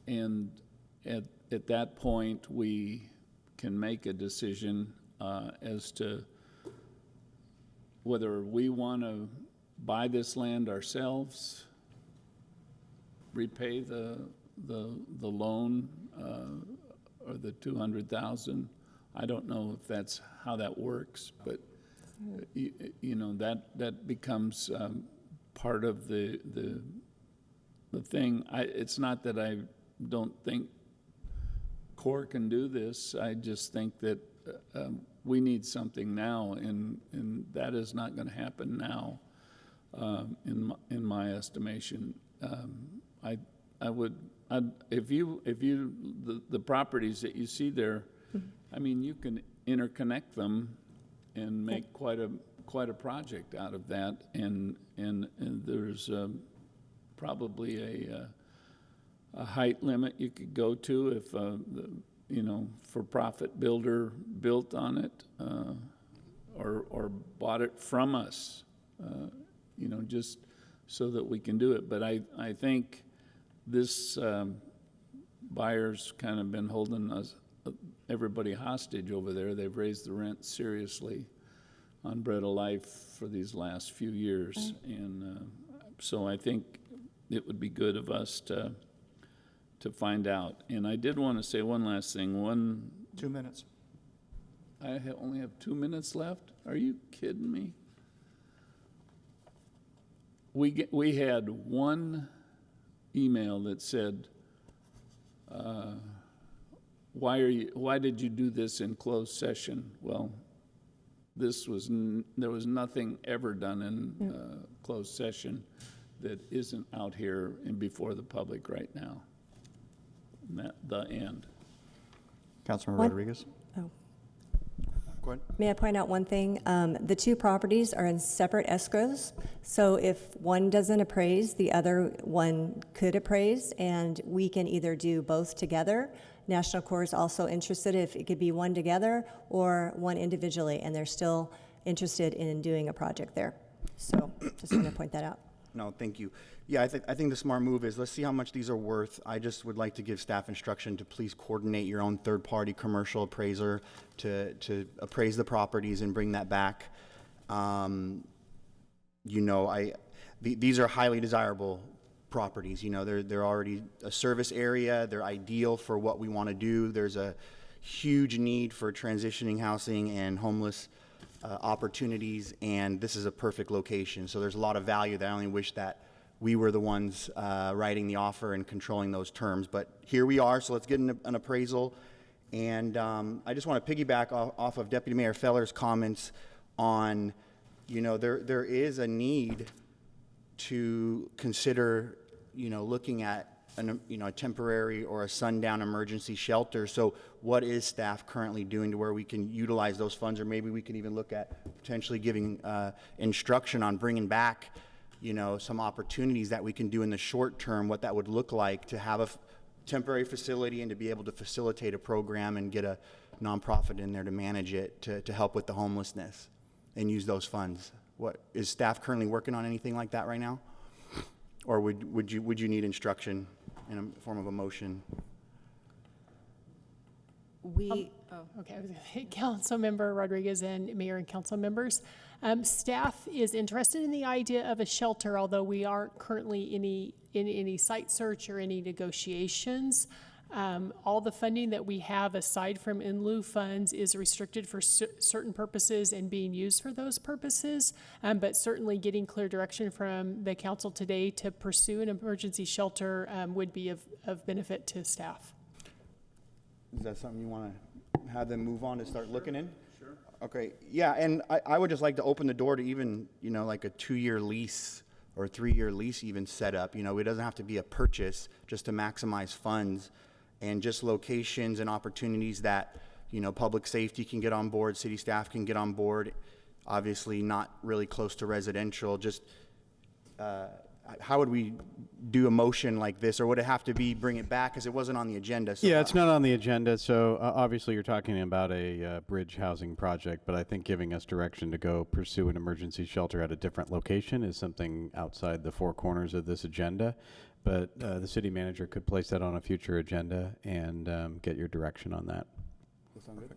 and at that point we can make a decision as to whether we want to buy this land ourselves, repay the loan or the $200,000. I don't know if that's how that works, but you know, that becomes part of the thing. It's not that I don't think CORE can do this. I just think that we need something now, and that is not going to happen now, in my estimation. If the properties that you see there, I mean, you can interconnect them and make quite a project out of that, and there's probably a height limit you could go to if for-profit builder built on it, or bought it from us, just so that we can do it. But I think this buyer's kind of been holding us, everybody hostage over there. They've raised the rent seriously on Bread of Life for these last few years, and so I think it would be good of us to find out. And I did want to say one last thing. 2 minutes. I only have 2 minutes left? Are you kidding me? We had one email that said, why did you do this in closed session? Well, there was nothing ever done in closed session that isn't out here and before the public right now. And the end. Councilmember What? Rodriguez? Oh. Go ahead. May I point out one thing? The two properties are in separate escrows, so if one doesn't appraise, the other one could appraise, and we can either do both together. National Corps is also interested if it could be one together or one individually, and they're still interested in doing a project there. So just want to point that out. No, thank you. Yeah, I think the smart move is, let's see how much these are worth. I just would like to give staff instruction to please coordinate your own third-party commercial appraiser to appraise the properties and bring that back. You know, these are highly desirable properties. You know, they're already a service area. They're ideal for what we want to do. There's a huge need for transitioning housing and homeless opportunities, and this is a perfect location. So there's a lot of value that I only wish that we were the ones writing the offer and controlling those terms. But here we are, so let's get an appraisal. And I just want to piggyback off of Deputy Mayor Feller's comments on, you know, there is a need to consider, you know, looking at a temporary or a sundown emergency shelter. So what is staff currently doing to where we can utilize those funds, or maybe we can even look at potentially giving instruction on bringing back, you know, some opportunities that we can do in the short term, what that would look like to have a temporary facility and to be able to facilitate a program and get a nonprofit in there to manage it, to help with the homelessness and use those funds. What is staff currently working on anything like that right now? Or would you need instruction in a form of a motion? Okay, I was gonna say, Councilmember Rodriguez and Mayor and council members. Staff is interested in the idea of a shelter, although we aren't currently in any site search or any negotiations. All the funding that we have aside from in lieu funds is restricted for certain purposes and being used for those purposes. But certainly getting clear direction from the council today to pursue an emergency shelter would be of benefit to staff. Is that something you want to have them move on to start looking in? Sure. Okay, yeah, and I would just like to open the door to even, you know, like a 2-year lease or a 3-year lease even set up. You know, it doesn't have to be a purchase, just to maximize funds and just locations and opportunities that, you know, public safety can get on board, city staff can get on board, obviously not really close to residential. Just how would we do a motion like this, or would it have to be bring it back because it wasn't on the agenda? So Yeah, it's not on the agenda, so obviously you're talking about a bridge housing project, but I think giving us direction to go pursue an emergency shelter at a different location is something outside the four corners of this agenda. But the city manager could place that on a future agenda and get your direction on that. That sound good?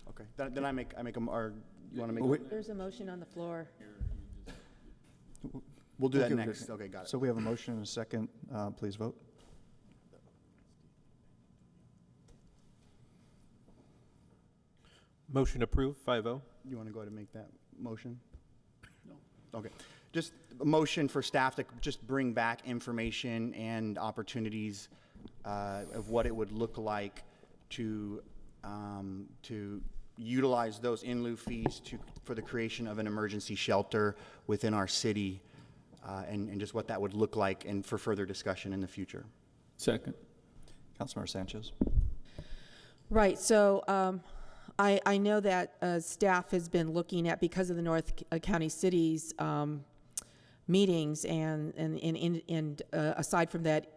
Okay, then I make or you want to make? There's a motion on the floor. We'll do that Okay, next. Okay, got it. So we have a motion and a second. Please vote. Motion approved, 5-0. You want to go ahead and make that motion? No. Okay. Just a motion for staff to just bring back information and opportunities of what it would look like to utilize those in lieu fees for the creation of an emergency shelter within our city, and just what that would look like, and for further discussion in the future. Second. Councilmember Sanchez. Right, so I know that staff has been looking at, because of the North County cities meetings and aside from that,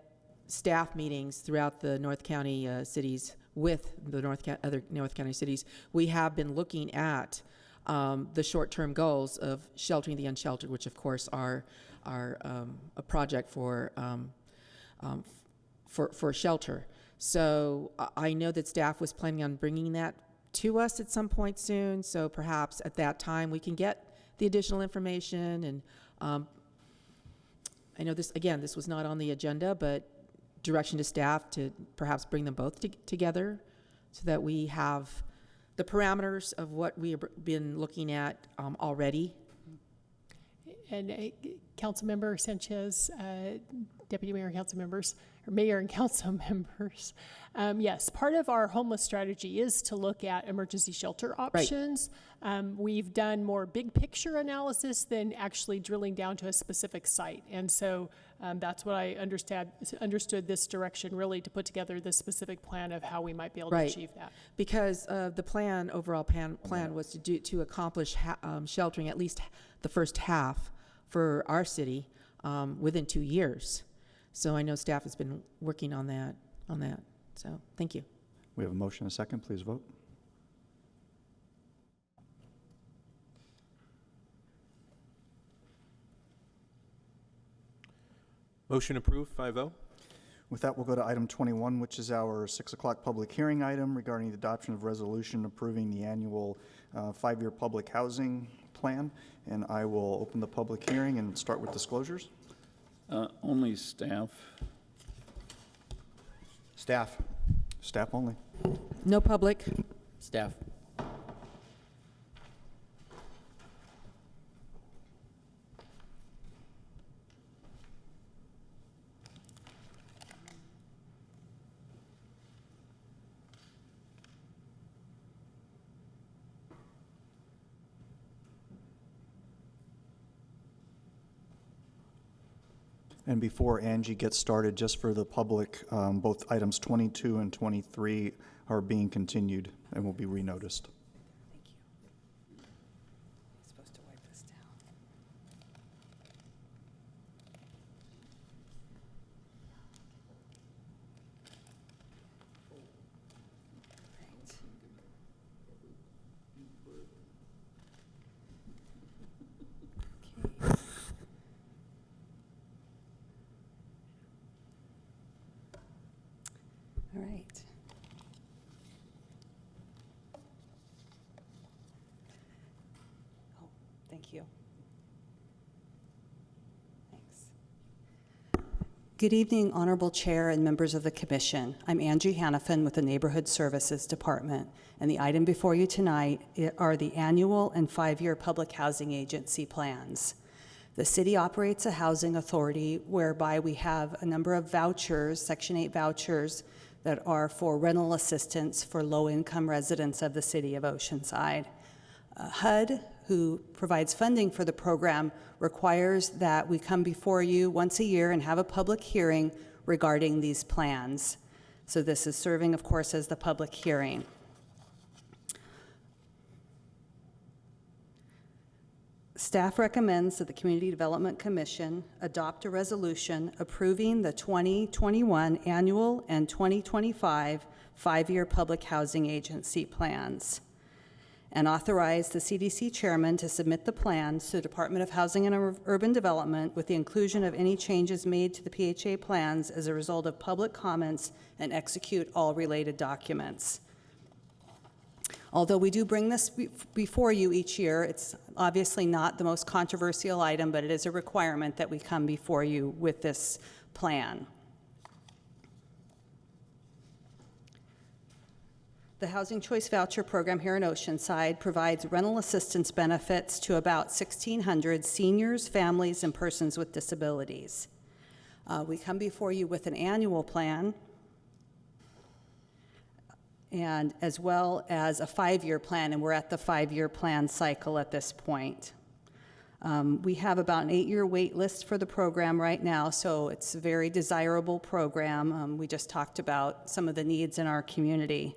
staff meetings throughout the North County cities with the other North County cities, we have been looking at the short-term goals of sheltering the unsheltered, which of course are a project for shelter. So I know that staff was planning on bringing that to us at some point soon, so perhaps at that time we can get the additional information. And I know this was not on the agenda, but direction to staff to perhaps bring them both together so that we have the parameters of what we have been looking at already. And Councilmember Sanchez, Deputy Mayor and council members, or Mayor and council members, yes, part of our homeless strategy is to look at emergency shelter options. Right. We've done more big picture analysis than actually drilling down to a specific site. And so that's what I understood this direction, really, to put together this specific plan of how we might be able to achieve that. Because the overall plan was to accomplish sheltering at least the first half for our city within 2 years. So I know staff has been working on that. So thank you. We have a motion and a second. Please vote. Motion approved, 5-0. With that, we'll go to item 21, which is our 6 o'clock public hearing item regarding the adoption of resolution approving the annual 5-year public housing plan. And I will open the public hearing and start with disclosures. Only staff. Staff. Staff only. No public. Staff. And before Angie gets started, just for the public, both items 22 and 23 are being continued and will be renoticed. Thank you. I'm supposed to wipe this down. All right. Oh, thank you. Thanks. Good evening, Honorable Chair and members of the Commission. I'm Angie Hannafin with the Neighborhood Services Department, and the item before you tonight are the annual and 5-year public housing agency plans. The city operates a housing authority whereby we have a number of vouchers, Section 8 vouchers, that are for rental assistance for low-income residents of the city of Oceanside. HUD, who provides funding for the program, requires that we come before you once a year and have a public hearing regarding these plans. So this is serving, of course, as the public hearing. Staff recommends that the Community Development Commission adopt a resolution approving the 2021 annual and 2025 5-year public housing agency plans, and authorize the CDC chairman to submit the plans to the Department of Housing and Urban Development with the inclusion of any changes made to the PHA plans as a result of public comments, and execute all related documents. Although we do bring this before you each year, it's obviously not the most controversial item, but it is a requirement that we come before you with this plan. The Housing Choice Voucher Program here in Oceanside provides rental assistance benefits to about 1,600 seniors, families, and persons with disabilities. We come before you with an annual plan, and as well as a 5-year plan, and we're at the 5-year plan cycle at this point. We have about an 8-year wait list for the program right now, so it's a very desirable program. We just talked about some of the needs in our community.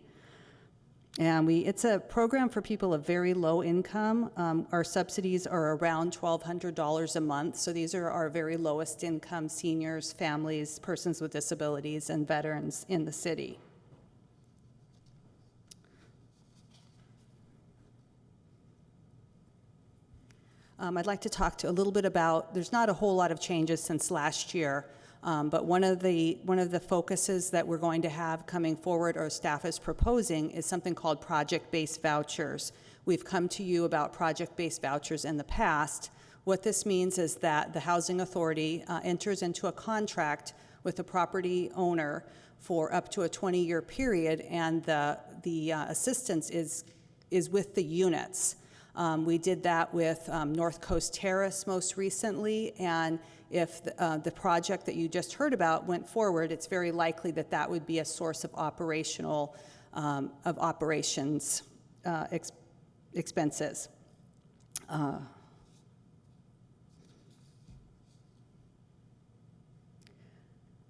And it's a program for people of very low income. Our subsidies are around $1,200 a month, so these are our very lowest income seniors, families, persons with disabilities, and veterans in the city. I'd like to talk a little bit about, there's not a whole lot of changes since last year, but one of the focuses that we're going to have coming forward, or staff is proposing, is something called project-based vouchers. We've come to you about project-based vouchers in the past. What this means is that the housing authority enters into a contract with the property owner for up to a 20-year period, and the assistance is with the units. We did that with North Coast Terrace most recently, and if the project that you just heard about went forward, it's very likely that that would be a source of operations expenses.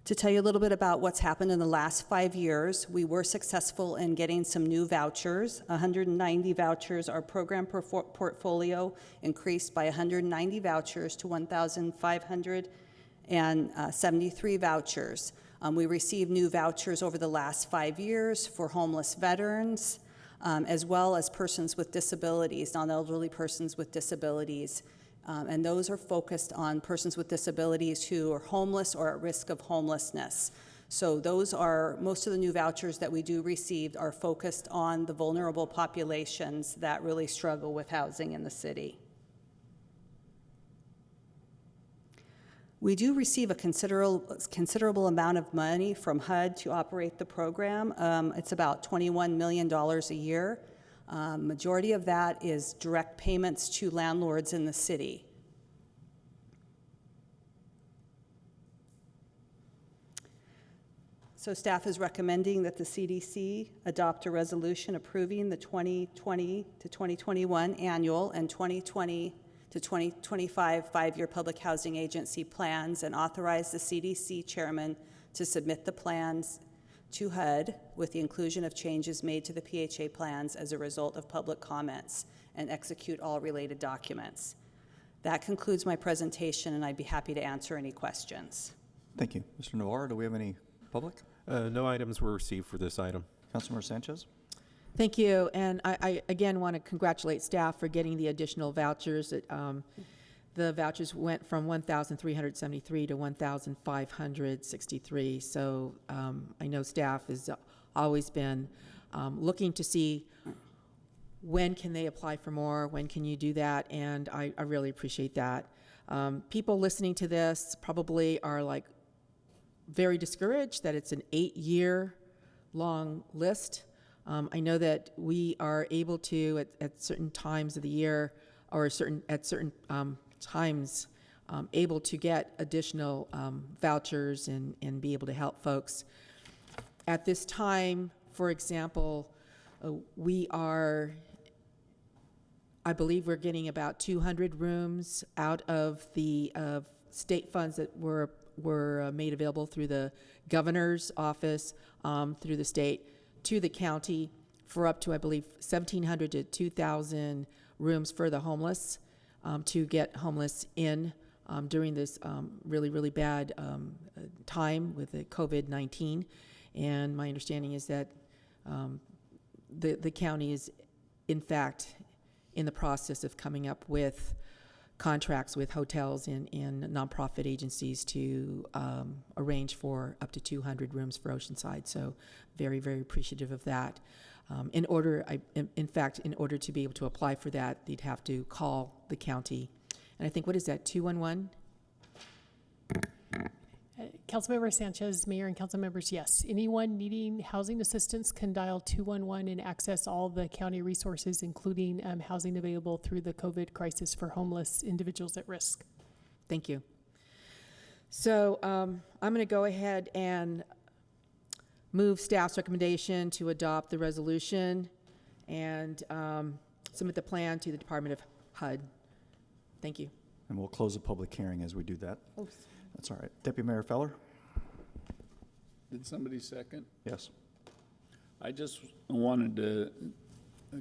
To tell you a little bit about what's happened in the last 5 years, we were successful in getting some new vouchers, 190 vouchers. Our program portfolio increased by 190 vouchers to 1,573 vouchers. We received new vouchers over the last 5 years for homeless veterans, as well as persons with disabilities, non-elderly persons with disabilities. And those are focused on persons with disabilities who are homeless or at risk of homelessness. So those are, most of the new vouchers that we do receive are focused on the vulnerable populations that really struggle with housing in the city. We do receive a considerable amount of money from HUD to operate the program. It's about $21 million a year. Majority of that is direct payments to landlords in the city. So staff is recommending that the CDC adopt a resolution approving the 2020 to 2021 annual and 2020 to 2025 five-year public housing agency plans and authorize the CDC chairman to submit the plans to HUD with the inclusion of changes made to the PHA plans as a result of public comments and execute all related documents. That concludes my presentation, and I'd be happy to answer any questions. Thank you. Mr. Navarro, do we have any public? No items were received for this item. Councilmember Sanchez? Thank you, and I again want to congratulate staff for getting the additional vouchers. The vouchers went from 1,373 to 1,563, so I know staff has always been looking to see when can they apply for more, when can you do that, and I really appreciate that. People listening to this probably are like very discouraged that it's an 8-year long list. I know that we are able to, at certain times of the year, or at certain times, able to get additional vouchers and be able to help folks. At this time, for example, we are, I believe we're getting about 200 rooms out of the state funds that were made available through the governor's office, through the state, to the county, for up to, I believe, 1,700 to 2,000 rooms for the homeless, to get homeless in during this really, really bad time with the COVID-19. And my understanding is that the county is, in fact, in the process of coming up with contracts with hotels and nonprofit agencies to arrange for up to 200 rooms for Oceanside. So very, very appreciative of that. In order to be able to apply for that, they'd have to call the county. And I think, what is that, 211? Councilmember Sanchez, Mayor and council members, yes. Anyone needing housing assistance can dial 211 and access all the county resources, including housing available through the COVID crisis for homeless individuals at risk. Thank you. So I'm going to go ahead and move staff's recommendation to adopt the resolution and submit the plan to the Department of HUD. Thank you. And we'll close the public hearing as we do that. That's all right. Deputy Mayor Feller? Did somebody second? Yes. I just wanted to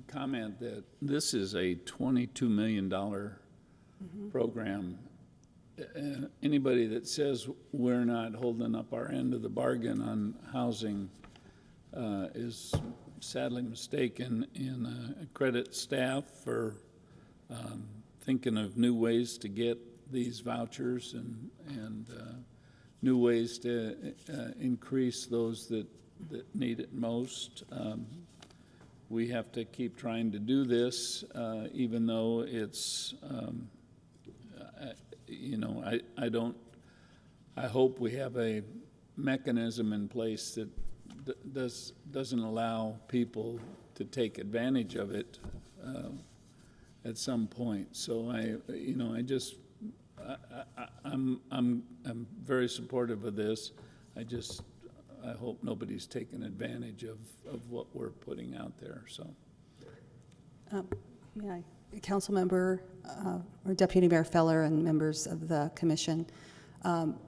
comment that this is a $22 million program. Anybody that says we're not holding up our end of the bargain on housing is sadly mistaken, and credit staff for thinking of new ways to get these vouchers and new ways to increase those that need it most. We have to keep trying to do this, even though it's, I hope we have a mechanism in place that doesn't allow people to take advantage of it at some point. So I'm very supportive of this. I hope nobody's taking advantage of what we're putting out there, so. May I? Council member, or Deputy Mayor Feller and members of the commission,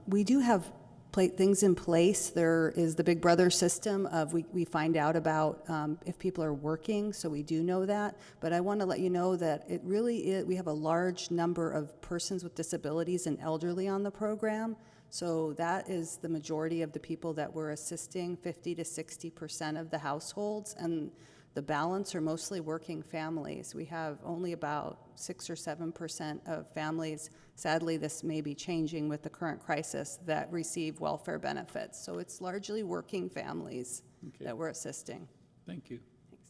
we do have things in place. There is the Big Brother system of we find out about if people are working, so we do know that. But I want to let you know that it really is, we have a large number of persons with disabilities and elderly on the program. So that is the majority of the people that we're assisting, 50 to 60% of the households. And The balance are mostly working families. We have only about 6 or 7% of families, sadly this may be changing with the current crisis, that receive welfare benefits. So it's largely working families that we're assisting. Thank you.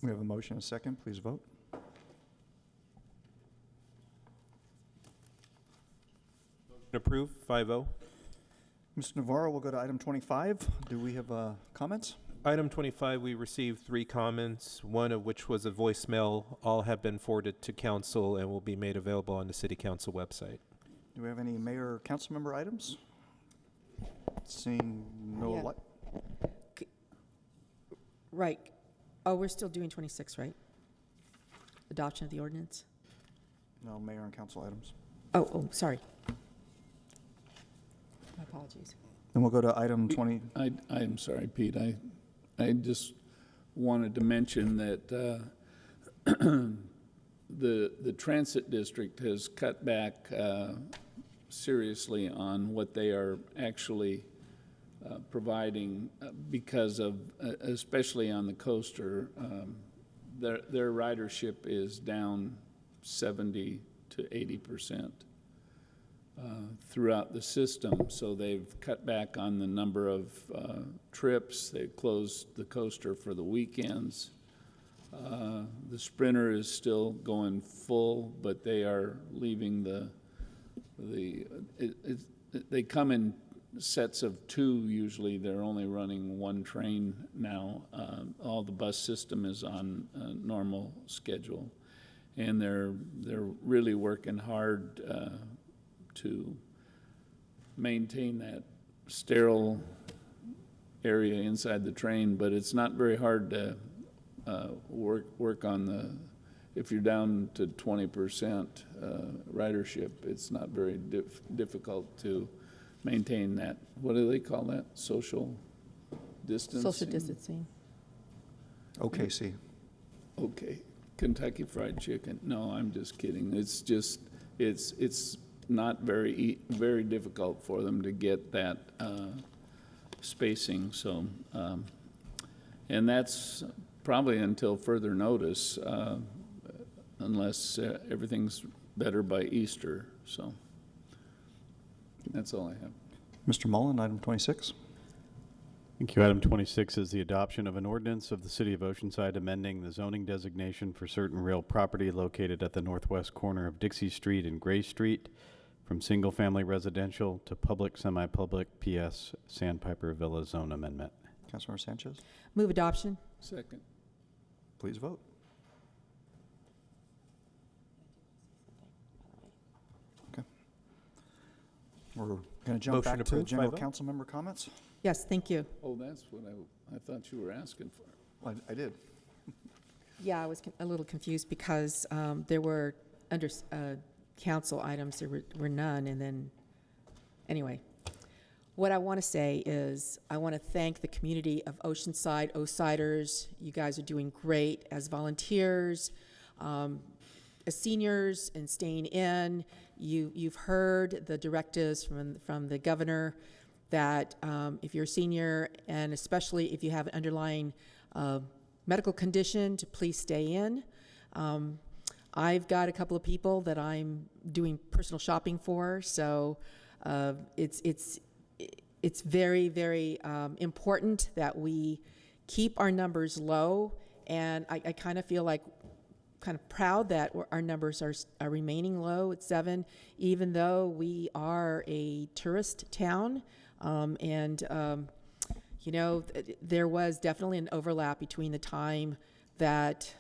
We have a motion and a second. Please vote. Approved, 5-0. Mr. Navarro, we'll go to item 25. Do we have comments? Item 25, we received 3 comments, one of which was a voicemail. All have been forwarded to council and will be made available on the city council website. Do we have any mayor or council member items? Seeing no Yeah. light. Right. Oh, we're still doing 26, right? Adoption of the ordinance? No mayor and council items. Oh, sorry. My apologies. Then we'll go to item 20. I'm sorry, Pete. I just wanted to mention that the transit district has cut back seriously on what they are actually providing because of, especially on the coaster, their ridership is down 70 to 80%. Throughout the system, so they've cut back on the number of trips. They've closed the coaster for the weekends. The Sprinter is still going full, but they are leaving they come in sets of 2 usually. They're only running 1 train now. All the bus system is on a normal schedule, and they're really working hard to maintain that sterile area inside the train, but it's not very hard to work on the, if you're down to 20% ridership, it's not very difficult to maintain that. What do they call that? Social distancing? Social distancing. OKC. Okay. Kentucky Fried Chicken. No, I'm just kidding. It's just, it's not very difficult for them to get that spacing. So, and that's probably until further notice, unless everything's better by Easter. So that's all I have. Mr. Mullen, item 26. Thank you. Item 26 is the adoption of an ordinance of the City of Oceanside amending the zoning designation for certain real property located at the northwest corner of Dixie Street and Gray Street from single-family residential to public, semi-public, PS Sandpiper Villa Zone Amendment. Councilmember Sanchez, Move adoption. Second. please vote. Okay. We're going to jump Motion back to approved, general 5-0. council member comments. Yes, thank you. Oh, that's what I thought you were asking for. I did. Yeah, I was a little confused because there were under council items, there were none, and then, anyway. What I want to say is I want to thank the community of Oceanside, Osiders. You guys are doing great as volunteers, as seniors, and staying in. You've heard the directives from the governor that if you're a senior, and especially if you have an underlying medical condition, to please stay in. I've got a couple of people that I'm doing personal shopping for, so it's very, very important that we keep our numbers low, and I kind of feel like kind of proud that our numbers are remaining low at 7, even though we are a tourist town. You know, there was definitely an overlap between the time that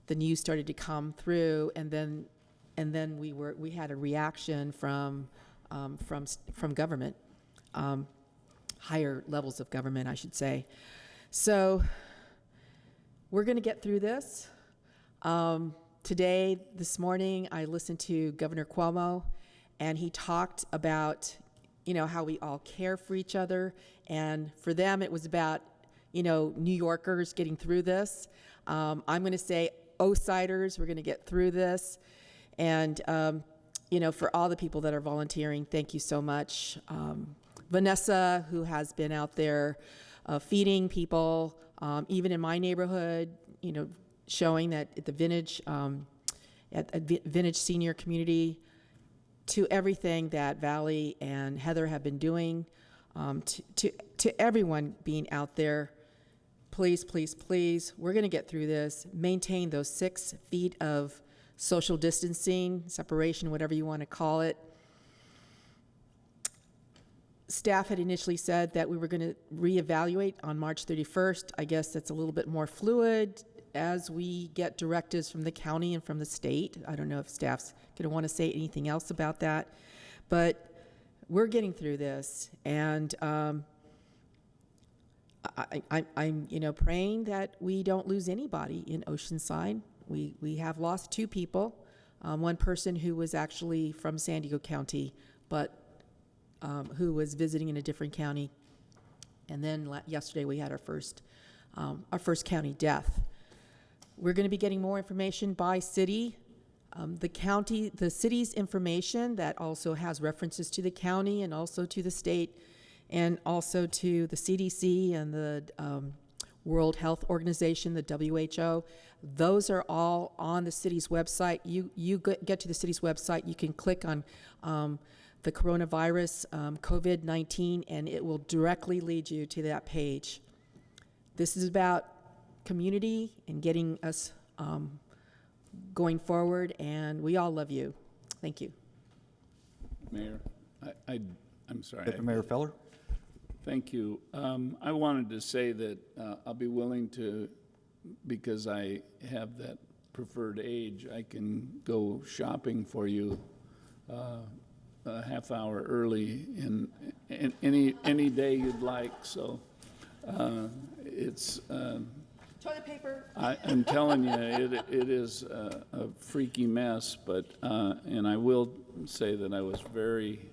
the news started to come through, and then we had a reaction from government, higher levels of government, I should say. So we're going to get through this. Today, this morning, I listened to Governor Cuomo, and he talked about, you know, how we all care for each other, and for them, it was about, you know, New Yorkers getting through this. I'm going to say, Osiders, we're going to get through this, and you know, for all the people that are volunteering, thank you so much. Vanessa, who has been out there feeding people, even in my neighborhood, you know, showing that at the Vintage, Vintage Senior Community, to everything that Valley and Heather have been doing, to everyone being out there, please, please, please, we're going to get through this. Maintain those 6 feet of social distancing, separation, whatever you want to call it. Staff had initially said that we were going to reevaluate on March 31st. I guess that's a little bit more fluid as we get directives from the county and from the state. I don't know if staff's going to want to say anything else about that, but we're getting through this, and I'm praying that we don't lose anybody in Oceanside. We have lost 2 people, one person who was actually from San Diego County, but who was visiting in a different county, and then yesterday we had our first county death. We're going to be getting more information by city. The city's information that also has references to the county and also to the state and also to the CDC and the World Health Organization, the WHO. Those are all on the city's website. You get to the city's website, you can click on the coronavirus, COVID-19, and it will directly lead you to that page. This is about community and getting us going forward, and we all love you. Thank you. Mayor, I'm sorry. Deputy Mayor Feller? Thank you. I wanted to say that I'll be willing to, because I have that preferred age, I can go shopping for you a half hour early in any day you'd like. So it's toilet paper. I'm telling you, it is a freaky mess. But and I will say that I was very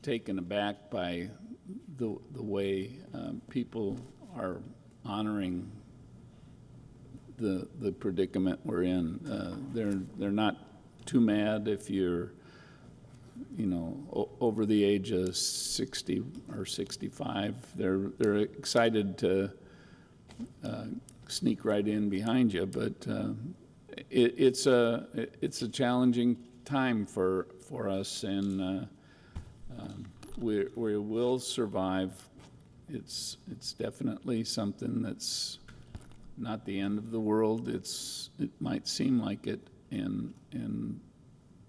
taken aback by the way people are honoring the predicament we're in. They're not too mad if you're, over the age of 60 or 65. They're excited to sneak right in behind you, but it's a challenging time for us, and we will survive. It's definitely something that's not the end of the world. It might seem like it, and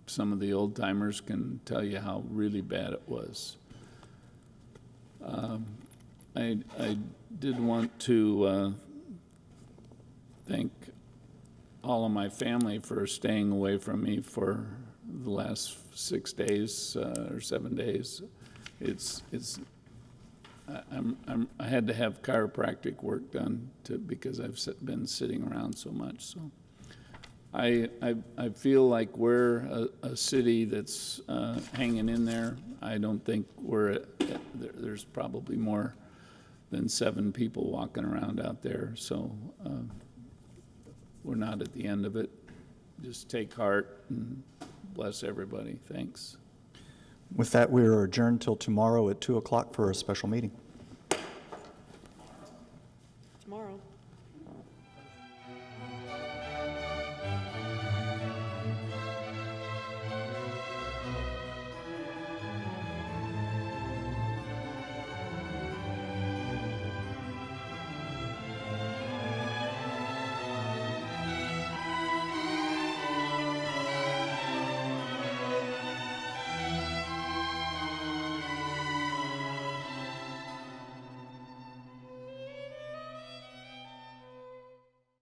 some of the old timers can tell you how really bad it was. I did want to thank all of my family for staying away from me for the last 6 days or 7 days. I had to have chiropractic work done because I've been sitting around so much. So I feel like we're a city that's hanging in there. I don't think there's probably more than 7 people walking around out there. So we're not at the end of it. Just take heart and bless everybody. Thanks. With that, we are adjourned till tomorrow at 2 o'clock for a special meeting.